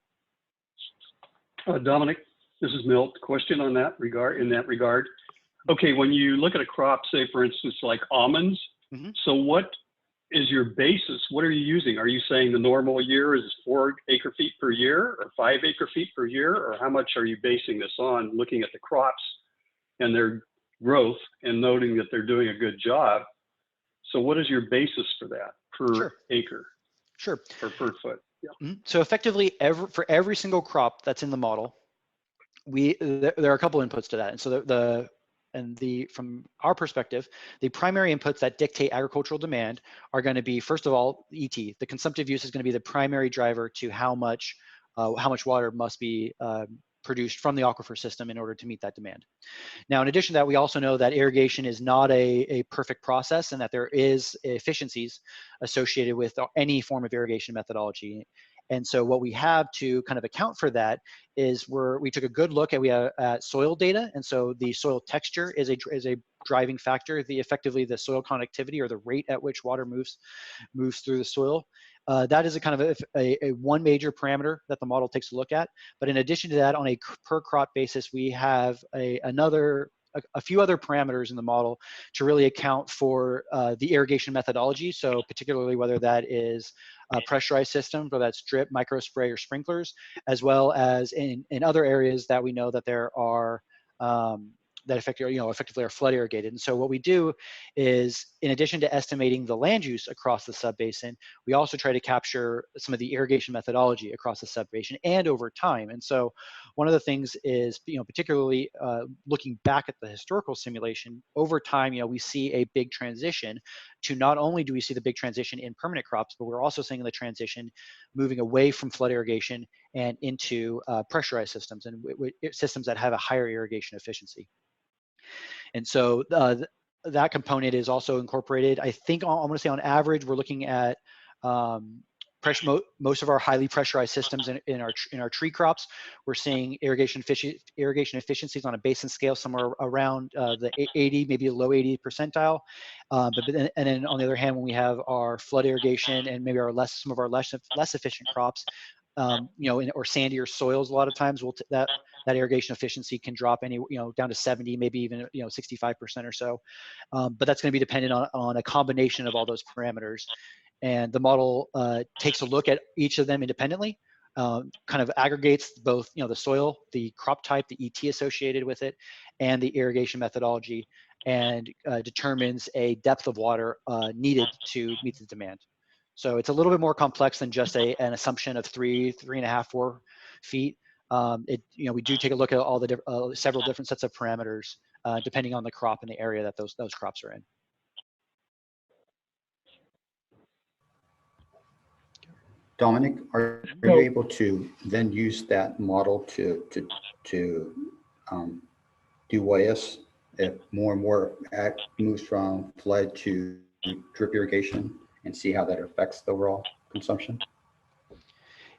Dominic, this is Milt. Question in that regard. Okay, when you look at a crop, say for instance like almonds, so what is your basis? What are you using? Are you saying the normal year is 4 acre-feet per year or 5 acre-feet per year, or how much are you basing this on, looking at the crops and their growth and noting that they're doing a good job? So what is your basis for that per acre? Sure. Or per foot? Yeah. So effectively, for every single crop that's in the model, there are a couple inputs to that. And so from our perspective, the primary inputs that dictate agricultural demand are going to be, first of all, ET. The consumptive use is going to be the primary driver to how much water must be produced from the aquifer system in order to meet that demand. Now, in addition to that, we also know that irrigation is not a perfect process, and that there is efficiencies associated with any form of irrigation methodology. And so what we have to kind of account for that is we took a good look at soil data. And so the soil texture is a driving factor. Effectively the soil conductivity, or the rate at which water moves through the soil. That is a kind of a one major parameter that the model takes a look at. But in addition to that, on a per crop basis, we have a few other parameters in the model to really account for the irrigation methodology. So particularly whether that is pressurized systems, whether that's drip, micro spray, or sprinklers, as well as in other areas that we know that there are that effectively are flood irrigated. And so what we do is, in addition to estimating the land use across the subbasin, we also try to capture some of the irrigation methodology across the subbasin and over time. And so one of the things is, particularly looking back at the historical simulation, over time, we see a big transition to, not only do we see the big transition in permanent crops, but we're also seeing the transition moving away from flood irrigation and into pressurized systems, and systems that have a higher irrigation efficiency. And so that component is also incorporated. I think I'm going to say on average, we're looking at most of our highly pressurized systems in our tree crops. We're seeing irrigation efficiencies on a basin scale somewhere around the 80, maybe a low 80 percentile. And then on the other hand, when we have our flood irrigation and maybe some of our less efficient crops, or sandier soils, a lot of times that irrigation efficiency can drop down to 70, maybe even 65% or so. But that's going to be dependent on a combination of all those parameters. And the model takes a look at each of them independently, kind of aggregates both the soil, the crop type, the ET associated with it, and the irrigation methodology, and determines a depth of water needed to meet the demand. So it's a little bit more complex than just an assumption of 3.5, 4 feet. We do take a look at all the several different sets of parameters depending on the crop and the area that those crops are in. Dominic, are you able to then use that model to do WIS if more and more moves from flood to drip irrigation, and see how that affects the overall consumption?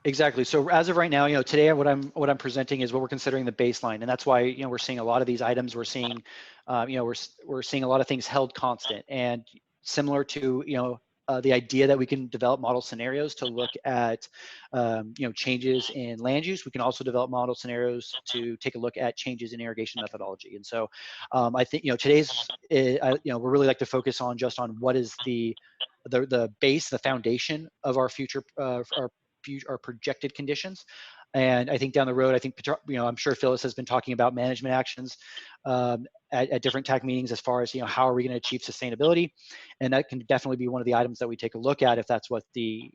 Exactly. So as of right now, today what I'm presenting is what we're considering the baseline, and that's why we're seeing a lot of these items. We're seeing we're seeing a lot of things held constant, and similar to the idea that we can develop model scenarios to look at changes in land use. We can also develop model scenarios to take a look at changes in irrigation methodology. And so I think today's we really like to focus on just on what is the base, the foundation of our future our projected conditions. And I think down the road, I think I'm sure Phyllis has been talking about management actions at different TAC meetings as far as how are we going to achieve sustainability, and that can definitely be one of the items that we take a look at if that's what the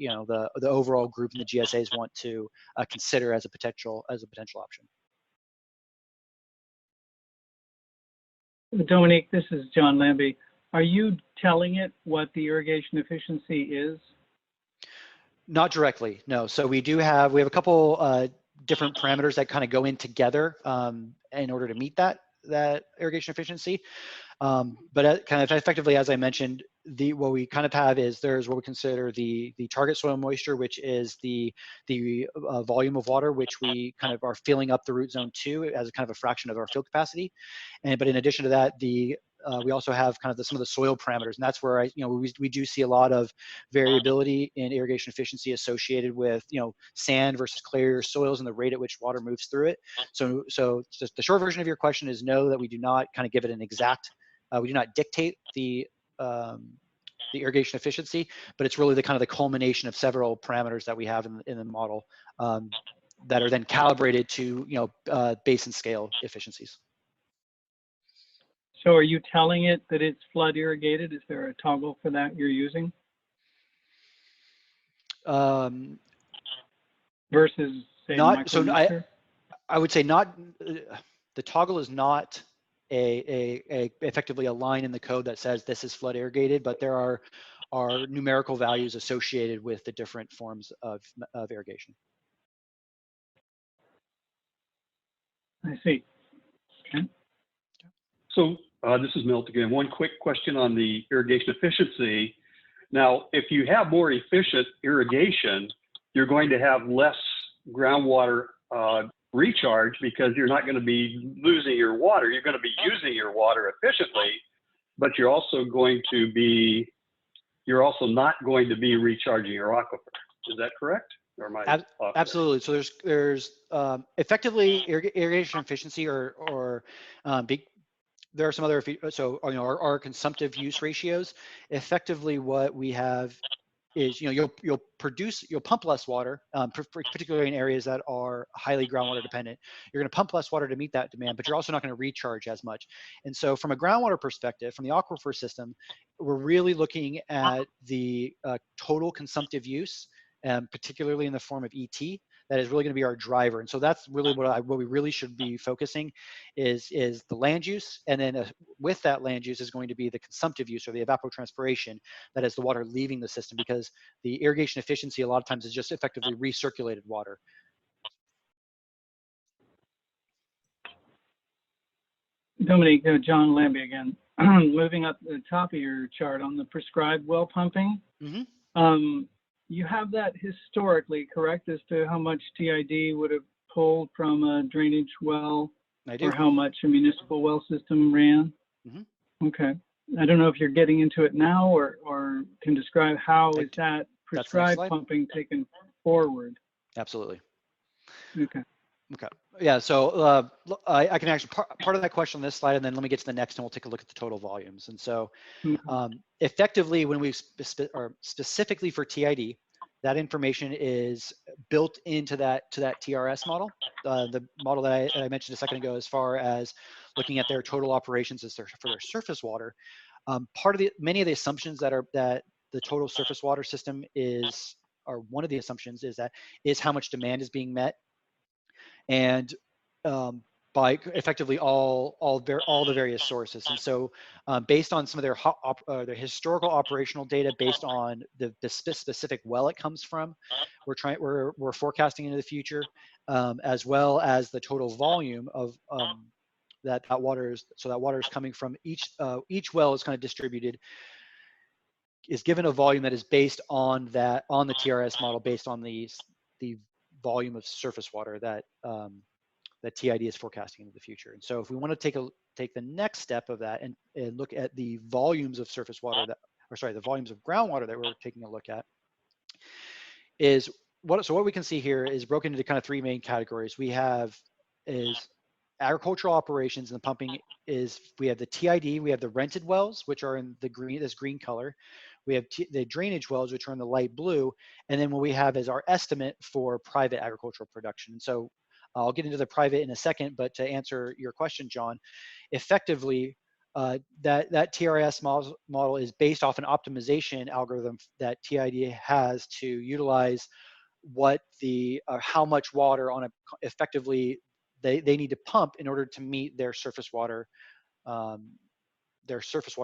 overall group and the GSAs want to consider as a potential option. Dominique, this is John Lambie. Are you telling it what the irrigation efficiency is? Not directly, no. So we have a couple different parameters that kind of go in together in order to meet that irrigation efficiency. But kind of effectively, as I mentioned, what we kind of have is there's what we consider the target soil moisture, which is the volume of water which we kind of are filling up the root zone to as a kind of a fraction of our field capacity. But in addition to that, we also have kind of some of the soil parameters, and that's where we do see a lot of variability in irrigation efficiency associated with sand versus clarier soils and the rate at which water moves through it. So just the short version of your question is no, that we do not kind of give it an exact. We do not dictate the irrigation efficiency, but it's really the kind of the culmination of several parameters that we have in the model that are then calibrated to basin scale efficiencies. So are you telling it that it's flood irrigated? Is there a toggle for that you're using? Versus say Not so. micrometer? I would say not. The toggle is not effectively a line in the code that says this is flood irrigated, but there are numerical values associated with the different forms of irrigation. I see. Okay. So this is Milt again. One quick question on the irrigation efficiency. Now, if you have more efficient irrigation, you're going to have less groundwater recharge because you're not going to be losing your water. You're going to be using your water efficiently, but you're also not going to be recharging your aquifer. Is that correct? Or am I off Absolutely. So there's effectively irrigation efficiency or there are some other, so our consumptive use ratios. Effectively, what we have is you'll pump less water, particularly in areas that are highly groundwater dependent. You're going to pump less water to meet that demand, but you're also not going to recharge as much. And so, from a groundwater perspective, from the aquifer system, we're really looking at the total consumptive use, particularly in the form of ET. That is really going to be our driver, and so that's really what we really should be focusing is the land use, and then with that land use is going to be the consumptive use or the evapotranspiration, that is the water leaving the system, because the irrigation efficiency a lot of times is just effectively recirculated water. Dominique, John Lambie again. Moving up the top of your chart on the prescribed well pumping. Mm-hmm. You have that historically, correct, as to how much TID would have pulled from a drainage well, I do. or how much a municipal well system ran? Mm-hmm. Okay. I don't know if you're getting into it now or can describe how is that prescribed pumping taken forward? Absolutely. Okay. Okay. Yeah. So I can actually part of that question on this slide, and then let me get to the next, and we'll take a look at the total volumes. And so, effectively, when we specifically for TID, that information is built into that TRS model, the model that I mentioned a second ago, as far as looking at their total operations for their surface water. Many of the assumptions that the total surface water system or one of the assumptions is how much demand is being met. And by effectively all the various sources. And so based on some of their historical operational data, based on the specific well it comes from, we're forecasting into the future, as well as the total volume of that water is. So that water is coming from each well is kind of distributed, is given a volume that is based on the TRS model, based on the volume of surface water that TID is forecasting into the future. And so if we want to take the next step of that and look at the volumes of surface water the volumes of groundwater that we're taking a look at, what we can see here is broken into kind of three main categories. We have agricultural operations, and the pumping we have the TID, we have the rented wells, which are in this green color. We have the drainage wells, which are in the light blue. And then what we have is our estimate for private agricultural production. And so I'll get into the private in a second, but to answer your question, John, effectively, that TRS model is based off an optimization algorithm that TID has to utilize how much water effectively they need to pump in order to meet their surface water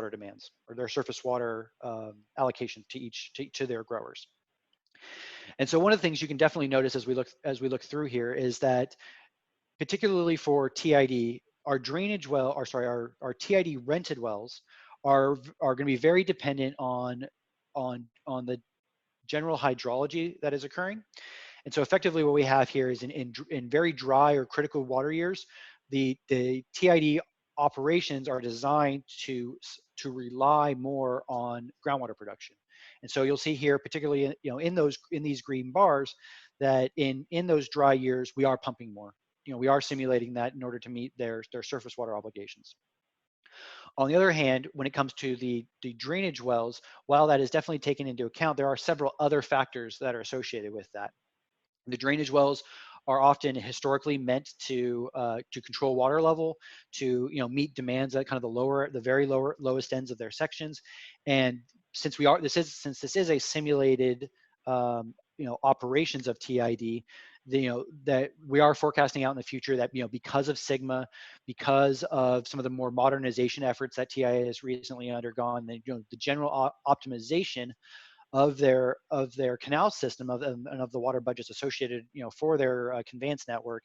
demands, or their surface water allocation to their growers. And so one of the things you can definitely notice as we look through here is that, particularly for TID, our drainage well, or sorry, our TID rented wells are going to be very dependent on the general hydrology that is occurring. And so effectively what we have here is in very dry or critical water years, the TID operations are designed to rely more on groundwater production. And so you'll see here, particularly in these green bars, that in those dry years we are pumping more. We are simulating that in order to meet their surface water obligations. On the other hand, when it comes to the drainage wells, while that is definitely taken into account, there are several other factors that are associated with that. The drainage wells are often historically meant to control water level, to meet demands at kind of the very lowest ends of their sections. And since this is a simulated operations of TID, that we are forecasting out in the future that because of Sigma, because of some of the more modernization efforts that TID has recently undergone, the general optimization of their canal system and of the water budgets associated for their conveyance network,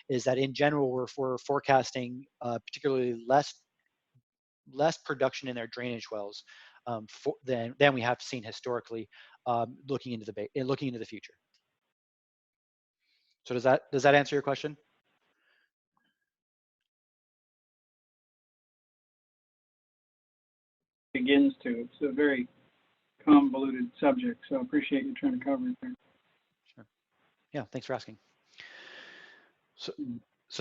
is that in general we're forecasting particularly less production in their drainage wells than we have seen historically, looking into the future. So does that answer your question? Begins to. It's a very convoluted subject, so I appreciate you trying to cover it there. Sure. Yeah, thanks for asking. So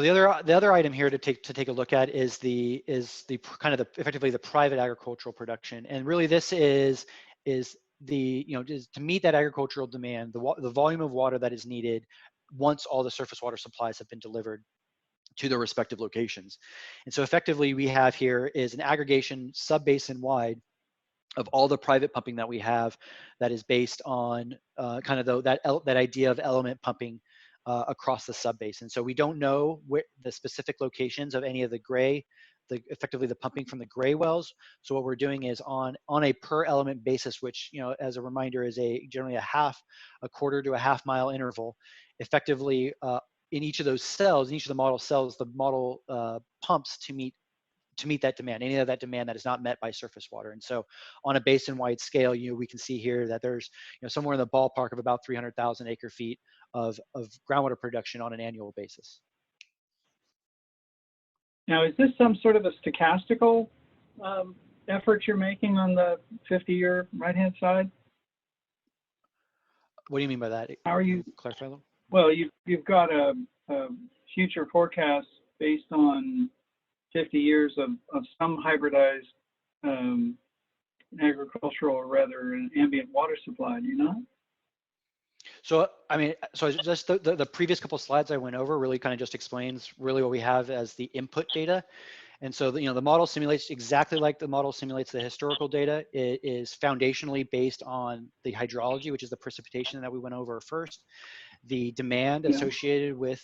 the other item here to take a look at is the effectively the private agricultural production, and really this is to meet that agricultural demand, the volume of water that is needed once all the surface water supplies have been delivered to their respective locations. And so effectively we have here is an aggregation sub-basin wide of all the private pumping that we have that is based on kind of that idea of element pumping across the sub-basin. So we don't know the specific locations of any of the gray, effectively the pumping from the gray wells. So what we're doing is on a per element basis, which as a reminder is generally a quarter to a half mile interval, effectively in each of those cells, in each of the model cells, the model pumps to meet that demand, any of that demand that is not met by surface water. And so on a basin-wide scale, we can see here that there's somewhere in the ballpark of about 300,000 acre feet of groundwater production on an annual basis. Now, is this some sort of a stochastical effort you're making on the 50-year right-hand side? What do you mean by that? How are you? Clarify a little. Well, you've got a future forecast based on 50 years of some hybridized agricultural, or rather an ambient water supply, do you not? So, I mean, so just the previous couple of slides I went over really kind of just explains really what we have as the input data. And so, the model simulates exactly like the model simulates the historical data. It is foundationally based on the hydrology, which is the precipitation that we went over first, the demand associated with,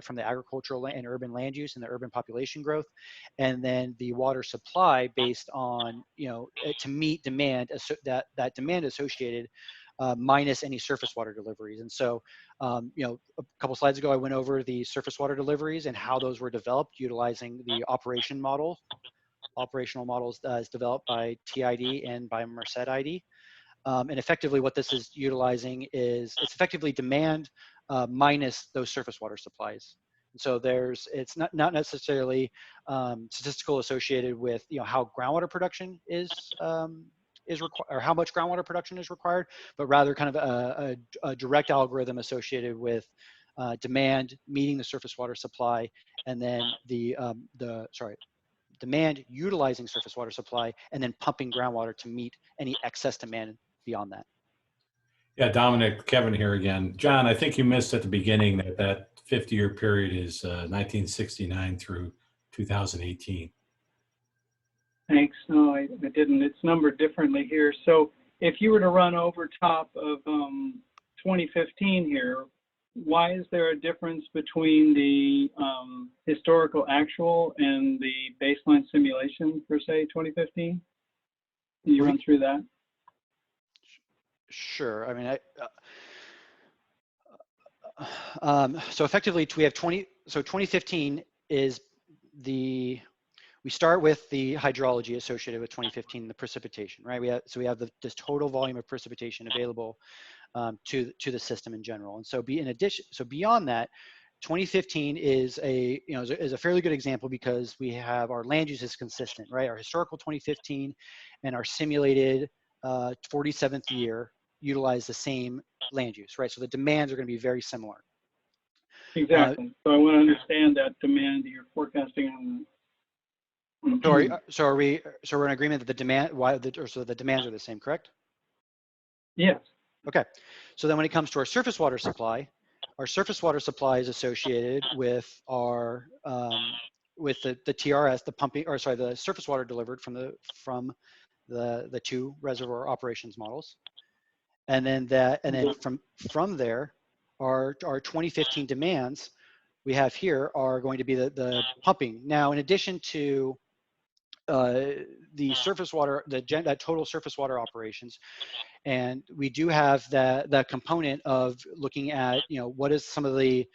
from the agricultural and urban land use and the urban population growth, and then the water supply based on, to meet demand, that demand associated minus any surface water deliveries. And so, a couple slides ago, I went over the surface water deliveries and how those were developed utilizing the operational models as developed by TID and by Merced ID. And effectively what this is utilizing is it's effectively demand minus those surface water supplies. And so it's not necessarily statistical associated with how groundwater production is required, or how much groundwater production is required, but rather kind of a direct algorithm associated with demand meeting the surface water supply, and then demand utilizing surface water supply, and then pumping groundwater to meet any excess demand beyond that. Yeah, Dominic, Kevin here again. John, I think you missed at the beginning that 50-year period is 1969 through 2018. Thanks. No, I didn't. It's numbered differently here. So if you were to run over top of 2015 here, why is there a difference between the historical actual and the baseline simulation for, say, 2015? Can you run through that? Sure. I mean, so effectively we have 2015 is we start with the hydrology associated with 2015, the precipitation, right? We have this total volume of precipitation available to the system in general. And so beyond that, 2015 is a fairly good example because we have our land use is consistent, right? Our historical 2015 and our simulated 47th year utilize the same land use, right? So the demands are going to be very similar. Exactly. So I want to understand that demand that you're forecasting on. So we're in agreement that the demands are the same, correct? Yes. Okay. So then when it comes to our surface water supply is associated with our with the TRS, the pumping, or sorry, the surface water delivered from the two reservoir operations models. And then from there, our 2015 demands we have here are going to be the pumping. Now, in addition to the surface water, that total surface water operations, and we do have that component of looking at, what is some of the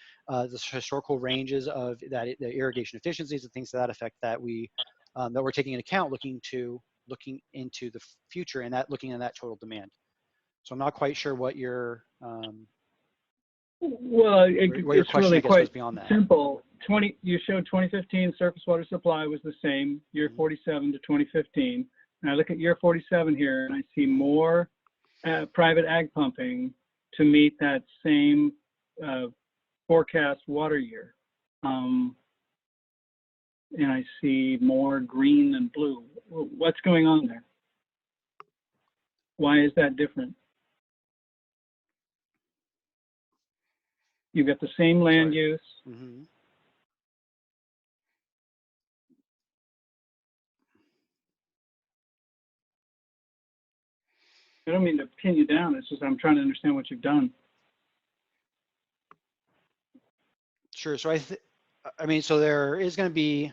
historical ranges of the irrigation efficiencies and things to that effect that we're taking into account, looking into the future and looking at that total demand. So I'm not quite sure what your well, it's question, really I guess, quite was beyond that. simple. You showed 2015 surface water supply was the same year 47 to 2015. And I look at year 47 here and I see more private ag pumping to meet that same forecast water year. And I see more green than blue. What's going on there? Why is that different? You've got the same land use. Mm-hmm. I don't mean to pin you down. It's just I'm trying to understand what you've done. Sure. So so there is going to be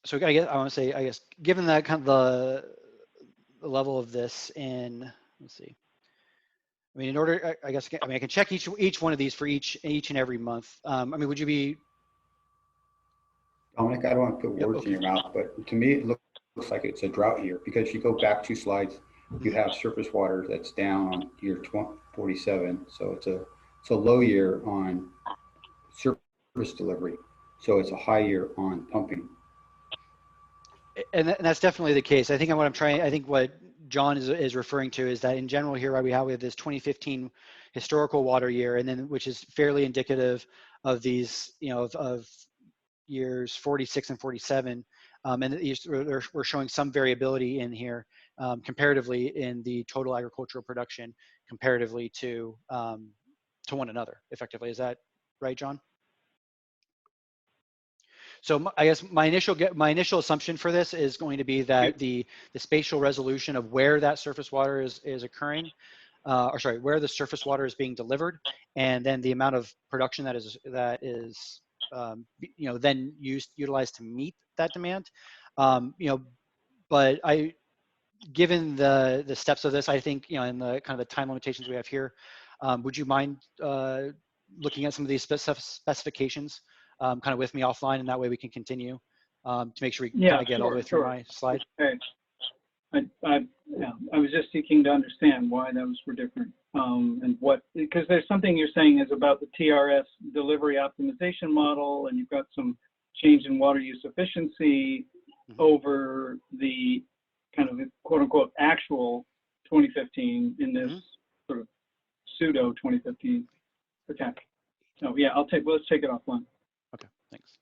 so I guess given that kind of the level of this in, let's see. I mean, in order, I can check each one of these for each and every month. Would you be? Dominic, I don't want to put words in your mouth, but to me, it looks like it's a drought year because you go back 2 slides, you have surface water that's down on year 47. So it's a low year on surface delivery. So it's a high year on pumping. And that's definitely the case. I think what John is referring to is that in general here, right, we have this 2015 historical water year, and then which is fairly indicative of these, of years 46 and 47, and we're showing some variability in here comparatively in the total agricultural production comparatively to one another. Effectively, is that right, John? So I guess my initial assumption for this is going to be that the spatial resolution of where that surface water is occurring, where the surface water is being delivered, and then the amount of production that is then utilized to meet that demand. But given the steps of this, I think, and the kind of the time limitations we have here, would you mind looking at some of these specifications kind of with me offline, and that way we can continue to make sure we kind of get all the way through my slide. Okay. I was just seeking to understand why those were different, and because there's something you're saying is about the TRS delivery optimization model, and you've got some change in water use efficiency over the kind of quote unquote actual 2015 in this sort of pseudo 2015 attack. So yeah, let's take it offline. Okay, thanks.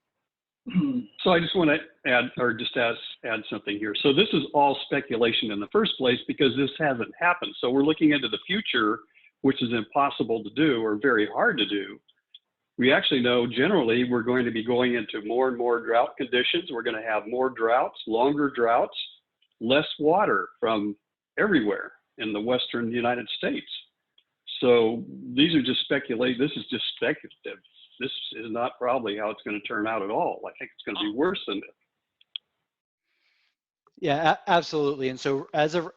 So I just want to add something here. So this is all speculation in the first place because this hasn't happened. So we're looking into the future, which is impossible to do or very hard to do. We actually know generally we're going to be going into more and more drought conditions. We're going to have more droughts, longer droughts, less water from everywhere in the Western United States. So these are just speculate. This is just speculative. This is not probably how it's going to turn out at all. I think it's going to be worse than Yeah, absolutely. And so as of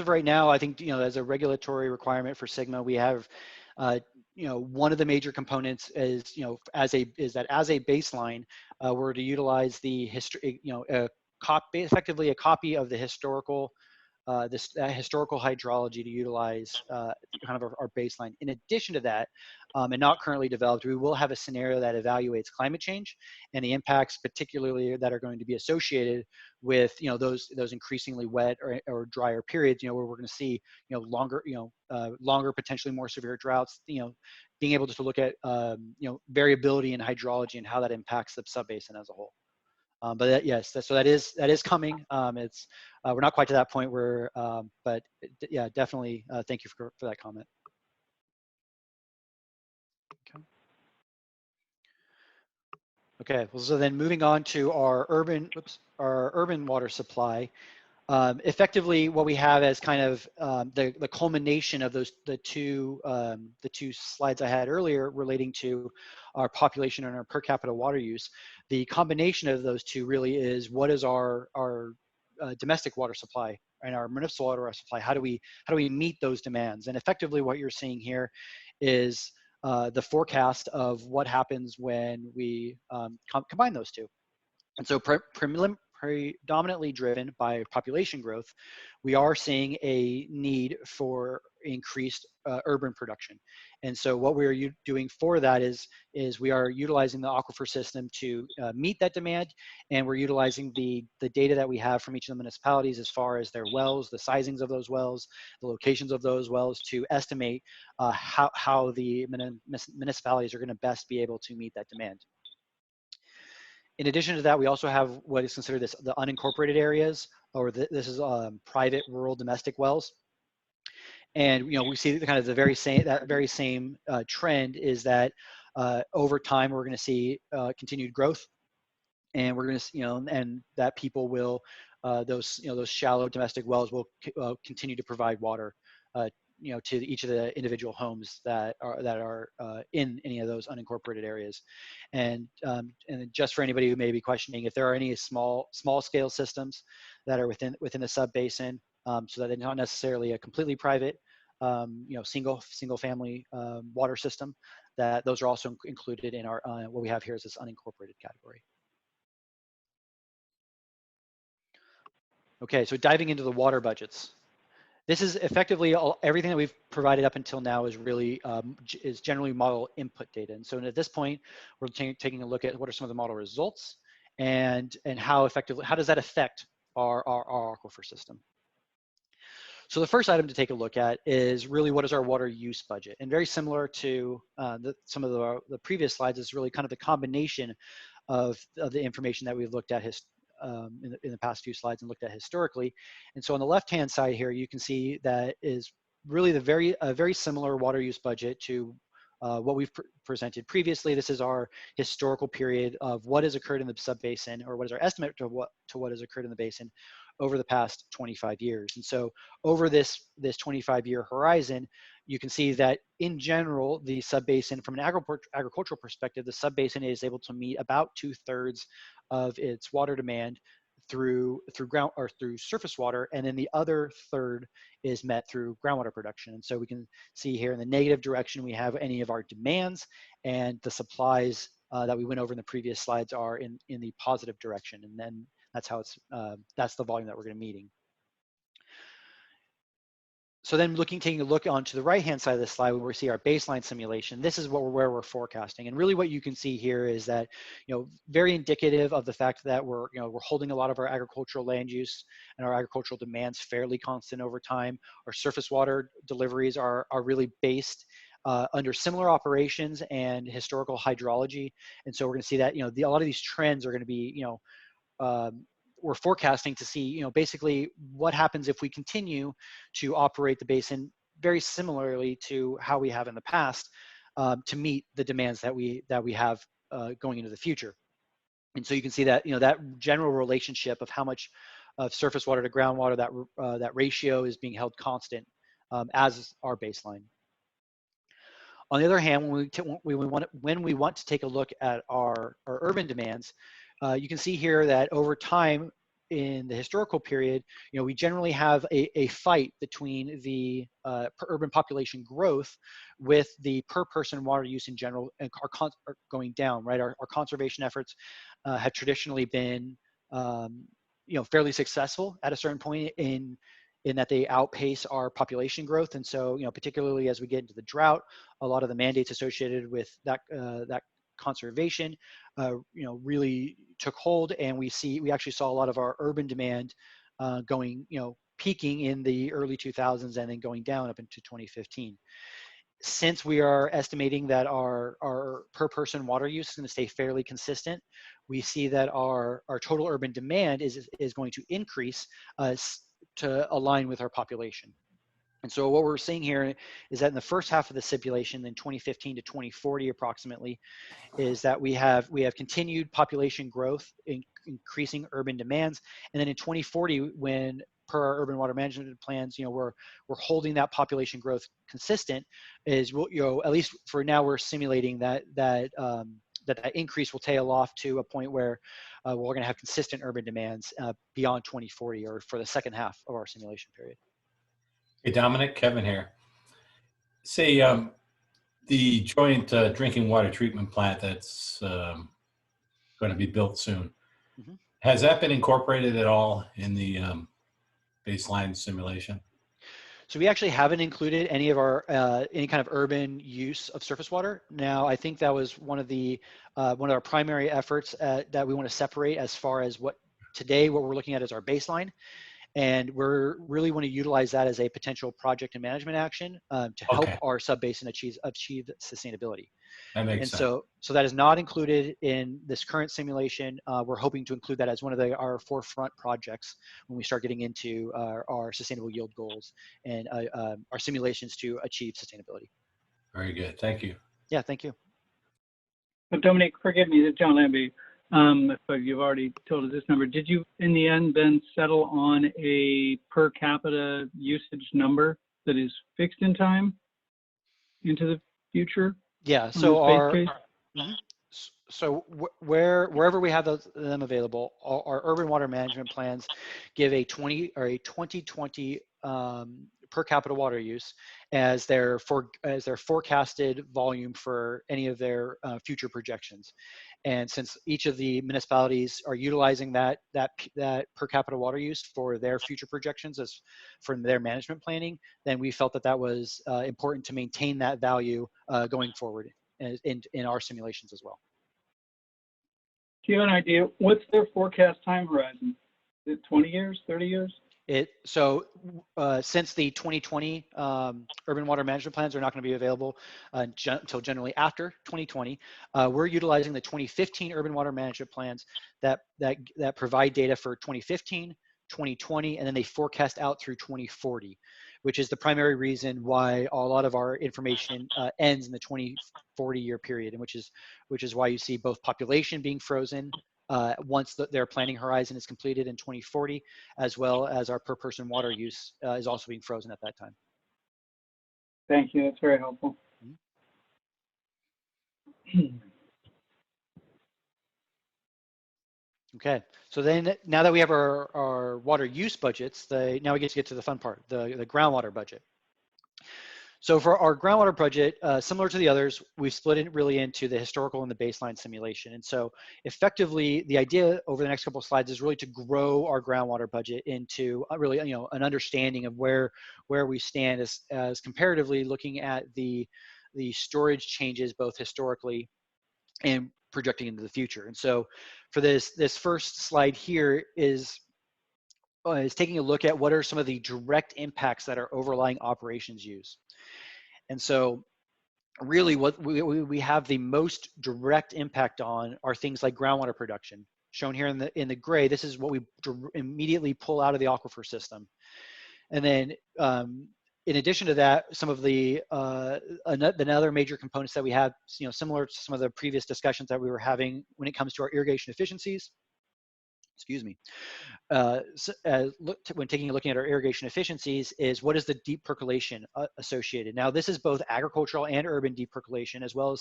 right now, I think, as a regulatory requirement for Sigma, we have, one of the major components is, is that as a baseline, we're to utilize the history, effectively a copy of the historical historical hydrology to utilize kind of our baseline. In addition to that, and not currently developed, we will have a scenario that evaluates climate change and the impacts, particularly that are going to be associated with those increasingly wet or drier periods. Where we're going to see longer longer potentially more severe droughts. Being able to look at variability in hydrology and how that impacts the subbasin as a whole. But yes, so that is coming. It's we're not quite to that point where, but yeah, definitely. Thank you for that comment. Okay. Well, so then moving on to our urban water supply. Effectively, what we have as kind of the culmination of the two slides I had earlier relating to our population and our per capita water use. The combination of those two really is what is our domestic water supply and our municipal water supply. How do we meet those demands? And effectively, what you're seeing here is the forecast of what happens when we combine those two. And so predominantly driven by population growth, we are seeing a need for increased urban production. And so what we're doing for that is we are utilizing the aquifer system to meet that demand, and we're utilizing the data that we have from each of the municipalities as far as their wells, the sizings of those wells, the locations of those wells, to estimate how the municipalities are going to best be able to meet that demand. In addition to that, we also have what is considered the unincorporated areas, or this is private rural domestic wells. And we see kind of the very same trend is that over time we're going to see continued growth, and we're going to and that people will those shallow domestic wells will continue to provide water to each of the individual homes that are in any of those unincorporated areas. And just for anybody who may be questioning, if there are any small scale systems that are within the subbasin, so that they're not necessarily a completely private single family water system, that those are also included in our what we have here is this unincorporated category. Okay, so diving into the water budgets. This is effectively everything that we've provided up until now is really is generally model input data. And so at this point, we're taking a look at what are some of the model results and how does that affect our aquifer system. So the first item to take a look at is really what is our water use budget. And very similar to some of the previous slides, is really kind of the combination of the information that we've looked at in the past few slides and looked at historically. And so on the left-hand side here, you can see that is really a very similar water use budget to what we've presented previously. This is our historical period of what has occurred in the subbasin, or what is our estimate to what has occurred in the basin over the past 25 years. And so over this 25-year horizon, you can see that in general, the subbasin, from an agricultural perspective, the subbasin is able to meet about 2/3 of its water demand through ground or through surface water, and then the other third is met through groundwater production. And so we can see here in the negative direction, we have any of our demands, and the supplies that we went over in the previous slides are in the positive direction. And then that's how that's the volume that we're going to be meeting. So then taking a look onto the right-hand side of the slide, where we see our baseline simulation, this is where we're forecasting. And really what you can see here is that, very indicative of the fact that we're holding a lot of our agricultural land use and our agricultural demands fairly constant over time. Our surface water deliveries are really based under similar operations and historical hydrology. And so we're going to see that, a lot of these trends are going to be, we're forecasting to see, basically what happens if we continue to operate the basin very similarly to how we have in the past to meet the demands that we have going into the future. And so you can see that, that general relationship of how much of surface water to groundwater, that ratio is being held constant as our baseline. On the other hand, when we want to take a look at our urban demands, you can see here that over time, in the historical period, we generally have a fight between the urban population growth with the per person water use in general and are going down, right? Our conservation efforts have traditionally been, fairly successful at a certain point in that they outpace our population growth. And so, particularly as we get into the drought, a lot of the mandates associated with that conservation, really took hold, and we actually saw a lot of our urban demand going, peaking in the early 2000s and then going down up into 2015. Since we are estimating that our per person water use is going to stay fairly consistent, we see that our total urban demand is going to increase to align with our population. And so what we're seeing here is that in the first half of the simulation, in 2015 to 2040 approximately, is that we have continued population growth, increasing urban demands, and then in 2040, when per our urban water management plans, we're holding that population growth consistent, is at least for now we're simulating that increase will tail off to a point where we're going to have consistent urban demands beyond 2040, or for the second half of our simulation period. Hey, Dominic, Kevin here. Say, the joint drinking water treatment plant that's going to be built soon, has that been incorporated at all in the baseline simulation? So we actually haven't included any of our any kind of urban use of surface water. Now, I think that was one of our primary efforts that we want to separate as far as what we're looking at as our baseline. And we're really want to utilize that as a potential project and management action to help our subbasin achieve sustainability. That makes sense. So that is not included in this current simulation. We're hoping to include that as one of our forefront projects when we start getting into our sustainable yield goals and our simulations to achieve sustainability. Very good. Thank you. Yeah, thank you. But Dominic, forgive me, this is John Lambie. If you've already told us this number, did you in the end then settle on a per capita usage number that is fixed in time into the future? Yeah, so wherever we have them available, our urban water management plans give a 2020 per capita water use as their forecasted volume for any of their future projections. And since each of the municipalities are utilizing that per capita water use for their future projections as from their management planning, then we felt that was important to maintain that value going forward in our simulations as well. Do you have an idea, what's their forecast time horizon? Is it 20 years, 30 years? Since the 2020 urban water management plans are not going to be available until generally after 2020, we're utilizing the 2015 urban water management plans that provide data for 2015, 2020, and then they forecast out through 2040, which is the primary reason why a lot of our information ends in the 2040 year period, and which is why you see both population being frozen once their planning horizon is completed in 2040, as well as our per person water use is also being frozen at that time. Thank you, that's very helpful. Okay, so then now that we have our water use budgets, now we get to the fun part, the groundwater budget. So for our groundwater budget, similar to the others, we've split it really into the historical and the baseline simulation. And so effectively, the idea over the next couple of slides is really to grow our groundwater budget into really, an understanding of where we stand as comparatively looking at the storage changes both historically and projecting into the future. And so for this first slide here is taking a look at what are some of the direct impacts that our overlying operations use. And so really what we have the most direct impact on are things like groundwater production. Shown here in the gray, this is what we immediately pull out of the aquifer system. And then in addition to that, some of the other major components that we have, similar to some of the previous discussions that we were having when it comes to our irrigation efficiencies, excuse me, when taking a look at our irrigation efficiencies is what is the deep percolation associated. Now this is both agricultural and urban deep percolation, as well as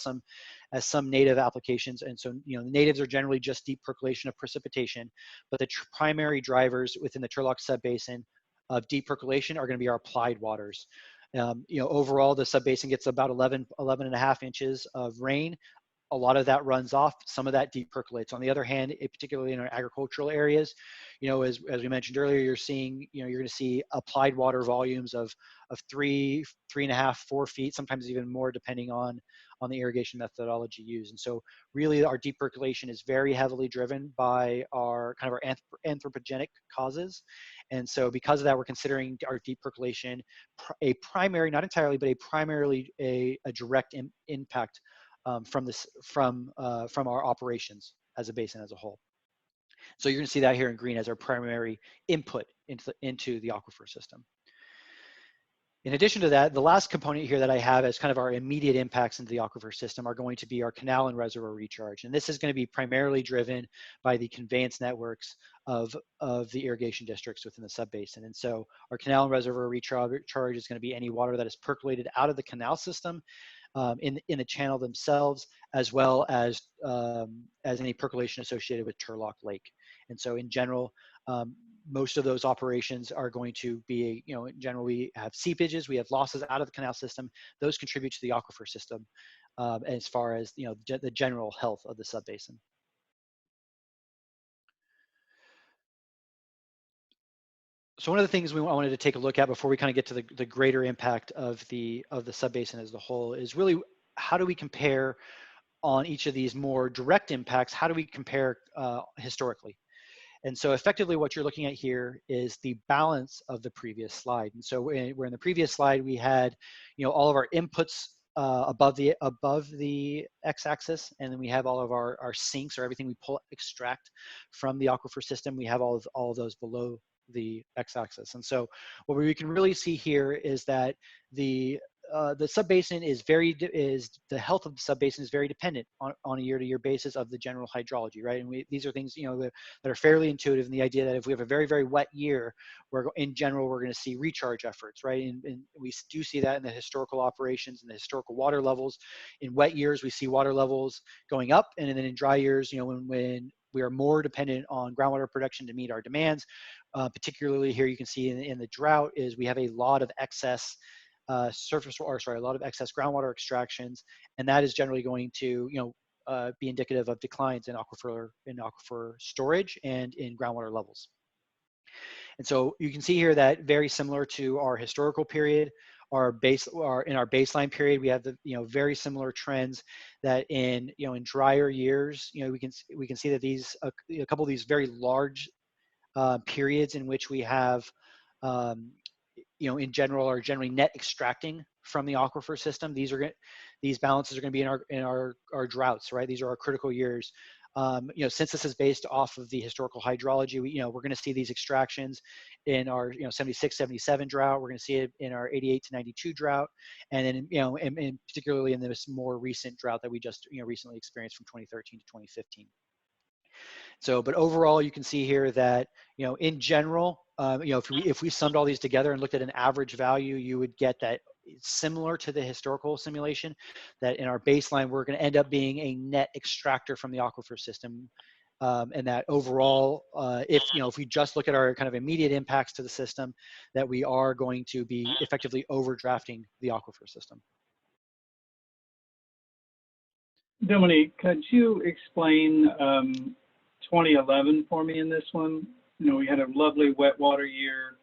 some native applications. And so, you know, the natives are generally just deep percolation of precipitation, but the primary drivers within the Turlock subbasin of deep percolation are going to be our applied waters. You know, overall the subbasin gets about 11.5 inches of rain. A lot of that runs off, some of that deep percolates. On the other hand, particularly in our agricultural areas, you know, as we mentioned earlier, you're seeing, you know, you're going to see applied water volumes of 3.5, 4 feet, sometimes even more, depending on the irrigation methodology used. And so really our deep percolation is very heavily driven by our kind of our anthropogenic causes. And so because of that, we're considering our deep percolation a primary, not entirely, but a primarily a direct impact from our operations as a basin as a whole. So you're going to see that here in green as our primary input into the aquifer system. In addition to that, the last component here that I have as kind of our immediate impacts into the aquifer system are going to be our canal and reservoir recharge. And this is going to be primarily driven by the conveyance networks of the irrigation districts within the subbasin. And so our canal and reservoir recharge is going to be any water that is percolated out of the canal system in the channel themselves, as well as any percolation associated with Turlock Lake. And so in general, most of those operations are going to be, you know, in general, we have seepages, we have losses out of the canal system. Those contribute to the aquifer system as far as, you know, the general health of the subbasin. So one of the things I wanted to take a look at before we kind of get to the greater impact of the subbasin as a whole is really how do we compare on each of these more direct impacts? How do we compare historically? And so effectively what you're looking at here is the balance of the previous slide. And so where in the previous slide we had, you know, all of our inputs above the x-axis, and then we have all of our sinks, or everything we extract from the aquifer system. We have all of those below the x-axis. And so what we can really see here is that the subbasin the health of the subbasin is very dependent on a year-to-year basis of the general hydrology, right? And these are things, you know, that are fairly intuitive in the idea that if we have a very, very wet year, in general, we're going to see recharge efforts, right? And we do see that in the historical operations and the historical water levels. In wet years, we see water levels going up, and then in dry years, you know, when we are more dependent on groundwater production to meet our demands, particularly here you can see in the drought is we have a lot of excess a lot of excess groundwater extractions, and that is generally going to, you know, be indicative of declines in aquifer storage and in groundwater levels. And so you can see here that very similar to our historical period, in our baseline period, we have very similar trends that in drier years, you know, we can see that these a couple of these very large periods in which we have in general are generally net extracting from the aquifer system. These balances are going to be in our droughts, right? These are our critical years. Since this is based off of the historical hydrology, we're going to see these extractions in our 76, 77 drought. We're going to see it in our 88 to 92 drought, and then and particularly in this more recent drought that we just recently experienced from 2013 to 2015. So, but overall, you can see here that, in general, if we summed all these together and looked at an average value, you would get that similar to the historical simulation, that in our baseline, we're going to end up being a net extractor from the aquifer system. And that overall, if we just look at our kind of immediate impacts to the system, that we are going to be effectively overdrafting the aquifer system. Dominique, could you explain 2011 for me in this one? We had a lovely wet water year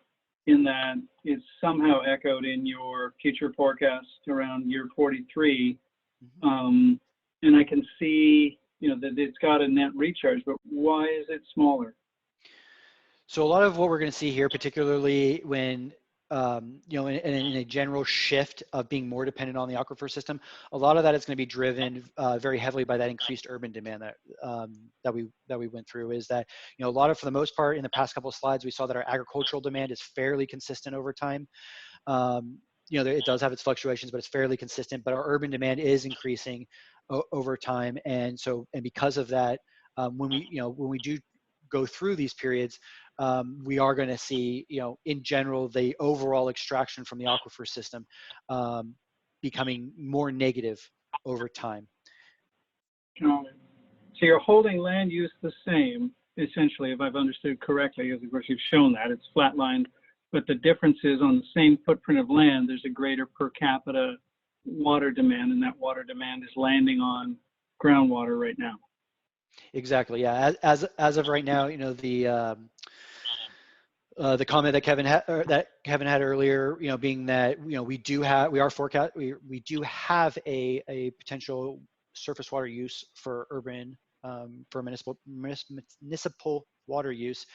in that it's somehow echoed in your future forecast around year 43. And I can see, that it's got a net recharge, but why is it smaller? So a lot of what we're going to see here, particularly when, in a general shift of being more dependent on the aquifer system, a lot of that is going to be driven very heavily by that increased urban demand that we went through. Is that a lot of, for the most part, in the past couple of slides, we saw that our agricultural demand is fairly consistent over time. It does have its fluctuations, but it's fairly consistent. But our urban demand is increasing over time, and because of that, when we do go through these periods, we are going to see, in general, the overall extraction from the aquifer system becoming more negative over time. Got it. So you're holding land use the same, essentially, if I've understood correctly, as of course you've shown that, it's flatlined, but the difference is on the same footprint of land, there's a greater per capita water demand, and that water demand is landing on groundwater right now. Exactly. Yeah. As of right now, the comment that Kevin had earlier, being that we do have a potential surface water use for urban for municipal water use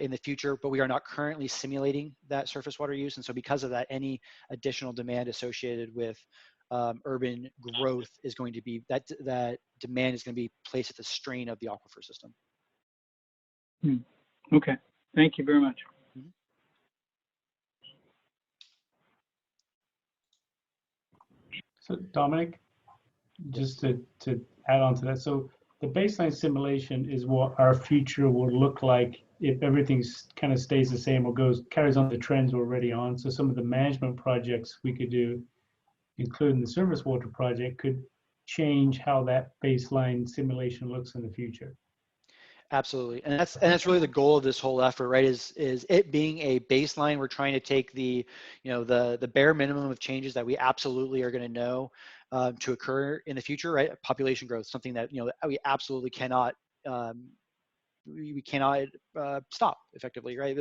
in the future, but we are not currently simulating that surface water use, and so because of that, any additional demand associated with urban growth is going to be that demand is going to be placed at the strain of the aquifer system. Okay, thank you very much. So Dominic, just to add on to that, so the baseline simulation is what our future will look like if everything kind of stays the same or carries on the trends we're already on. So some of the management projects we could do, including the surface water project, could change how that baseline simulation looks in the future. Absolutely, and that's really the goal of this whole effort, right? Is it being a baseline? We're trying to take the the bare minimum of changes that we absolutely are going to know to occur in the future, right? Population growth, something that we absolutely cannot we cannot stop effectively, right?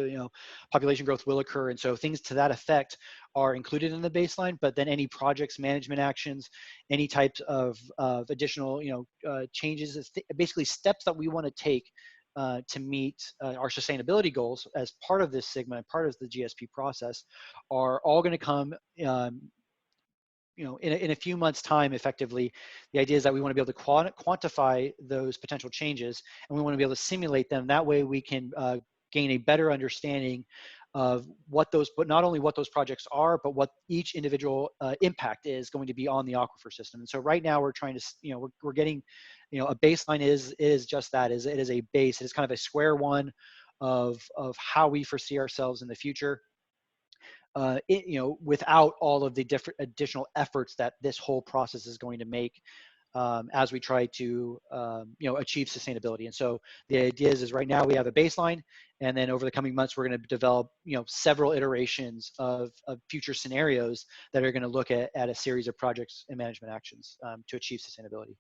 Population growth will occur, and so things to that effect are included in the baseline. But then any projects, management actions, any types of additional changes, basically steps that we want to take to meet our sustainability goals as part of this Sigma and part of the GSP process are all going to come in a few months' time, effectively. The idea is that we want to be able to quantify those potential changes, and we want to be able to simulate them. That way we can gain a better understanding of what those, but not only what those projects are, but what each individual impact is going to be on the aquifer system. And so right now we're trying to, we're getting, a baseline is just that, it is a base. It is kind of a square one of how we foresee ourselves in the future. Without all of the different additional efforts that this whole process is going to make as we try to, achieve sustainability. And so the idea is right now we have a baseline, and then over the coming months, we're going to develop, several iterations of future scenarios that are going to look at a series of projects and management actions to achieve sustainability.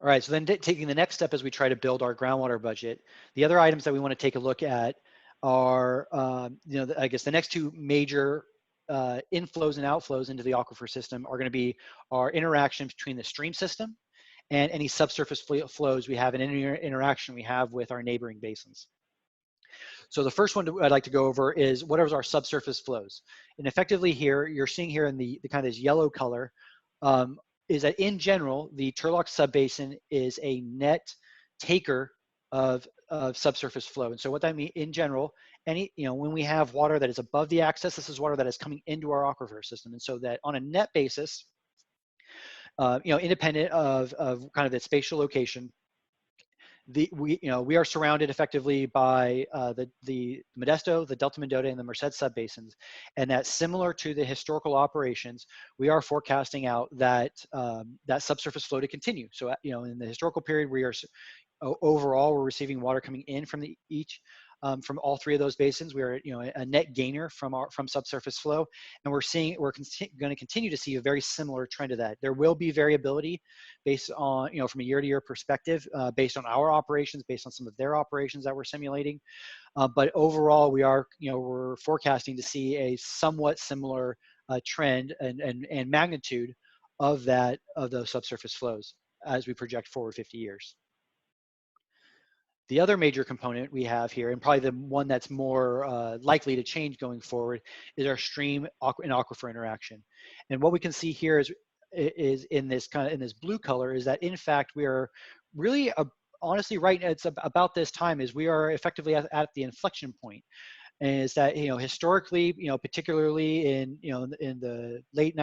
All right, so then taking the next step as we try to build our groundwater budget, the other items that we want to take a look at are, I guess the next two major inflows and outflows into the aquifer system are going to be our interaction between the stream system and any subsurface flows we have and any interaction we have with our neighboring basins. So the first one I'd like to go over is what are our subsurface flows? And effectively here, you're seeing here in the kind of this yellow color, is that in general, the Turlock Subbasin is a net taker of subsurface flow. And so what that means in general, when we have water that is above the axis, this is water that is coming into our aquifer system. And so that on a net basis, independent of kind of its spatial location, we are surrounded effectively by the Modesto, the Delta Mendota, and the Merced subbasins, and that similar to the historical operations, we are forecasting out that that subsurface flow to continue. So in the historical period, we are overall we're receiving water coming in from from all three of those basins. We are a net gainer from subsurface flow, and we're going to continue to see a very similar trend to that. There will be variability based on from a year-to-year perspective, based on our operations, based on some of their operations that we're simulating. But overall, we're forecasting to see a somewhat similar trend and magnitude of those subsurface flows as we project forward 50 years. The other major component we have here, and probably the one that's more likely to change going forward, is our stream and aquifer interaction. And what we can see here is in this blue color is that in fact we are really honestly right. It's about this time is we are effectively at the inflection point. is that, historically, particularly in, in the late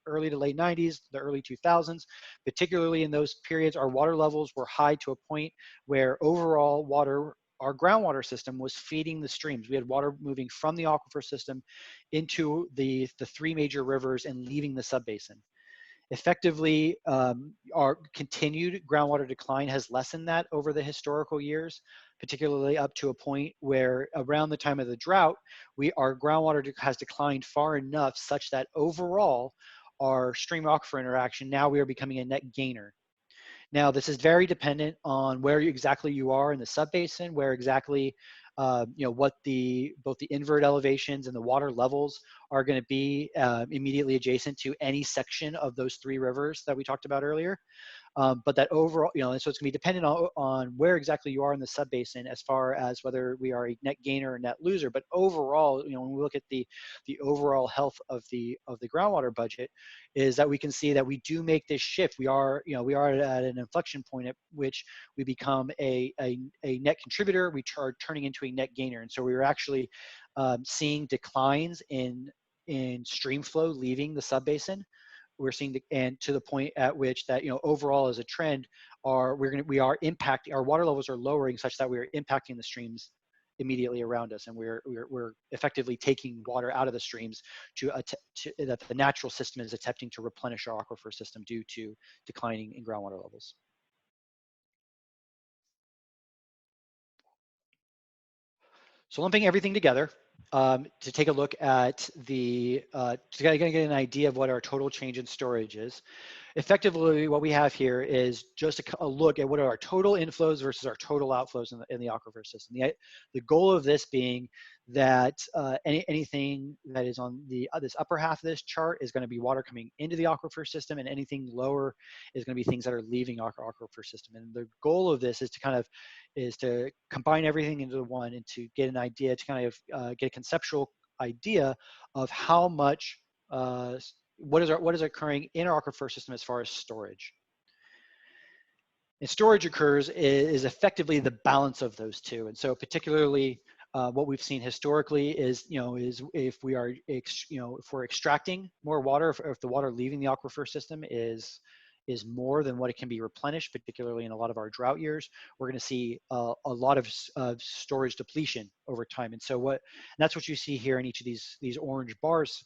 early to late 90s, the early 2000s, particularly in those periods, our water levels were high to a point where overall our groundwater system was feeding the streams. We had water moving from the aquifer system into the three major rivers and leaving the subbasin. Effectively, our continued groundwater decline has lessened that over the historical years, particularly up to a point where around the time of the drought, our groundwater has declined far enough such that overall, our stream aquifer interaction, now we are becoming a net gainer. Now, this is very dependent on where exactly you are in the subbasin, where exactly, what both the invert elevations and the water levels are going to be immediately adjacent to any section of those three rivers that we talked about earlier. But that overall, and so it's going to be dependent on where exactly you are in the subbasin as far as whether we are a net gainer or net loser. But overall, when we look at the overall health of the groundwater budget, is that we can see that we do make this shift. We are at an inflection point at which we become a net contributor. We are turning into a net gainer, and so we are actually seeing declines in stream flow leaving the subbasin. We're seeing and to the point at which that overall as a trend we are impacting, our water levels are lowering such that we are impacting the streams immediately around us, and we're effectively taking water out of the streams that the natural system is attempting to replenish our aquifer system due to declining in groundwater levels. So lumping everything together, to take a look at to get an idea of what our total change in storage is. Effectively, what we have here is just a look at what are our total inflows versus our total outflows in the aquifer system. The goal of this being that anything that is on this upper half of this chart is going to be water coming into the aquifer system, and anything lower is going to be things that are leaving our aquifer system. And the goal of this is to combine everything into one and to get an idea, to kind of get a conceptual idea of how much what is occurring in our aquifer system as far as storage. And storage occurs is effectively the balance of those two. And so particularly what we've seen historically is, if we're extracting more water, if the water leaving the aquifer system is more than what it can be replenished, particularly in a lot of our drought years, we're going to see a lot of storage depletion over time. And so that's what you see here in each of these orange bars.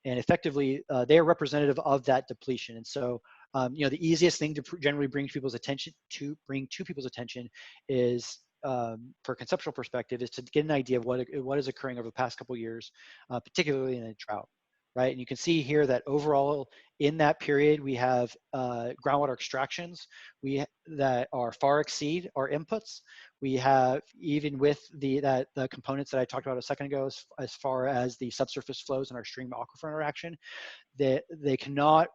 And effectively, they are representative of that depletion. And so, the easiest thing to generally bring to people's attention is, for a conceptual perspective, is to get an idea of what is occurring over the past couple of years, particularly in a drought, right? And you can see here that overall in that period, we have groundwater extractions that far exceed our inputs. We have, even with the components that I talked about a second ago, as far as the subsurface flows and our stream aquifer interaction, that they cannot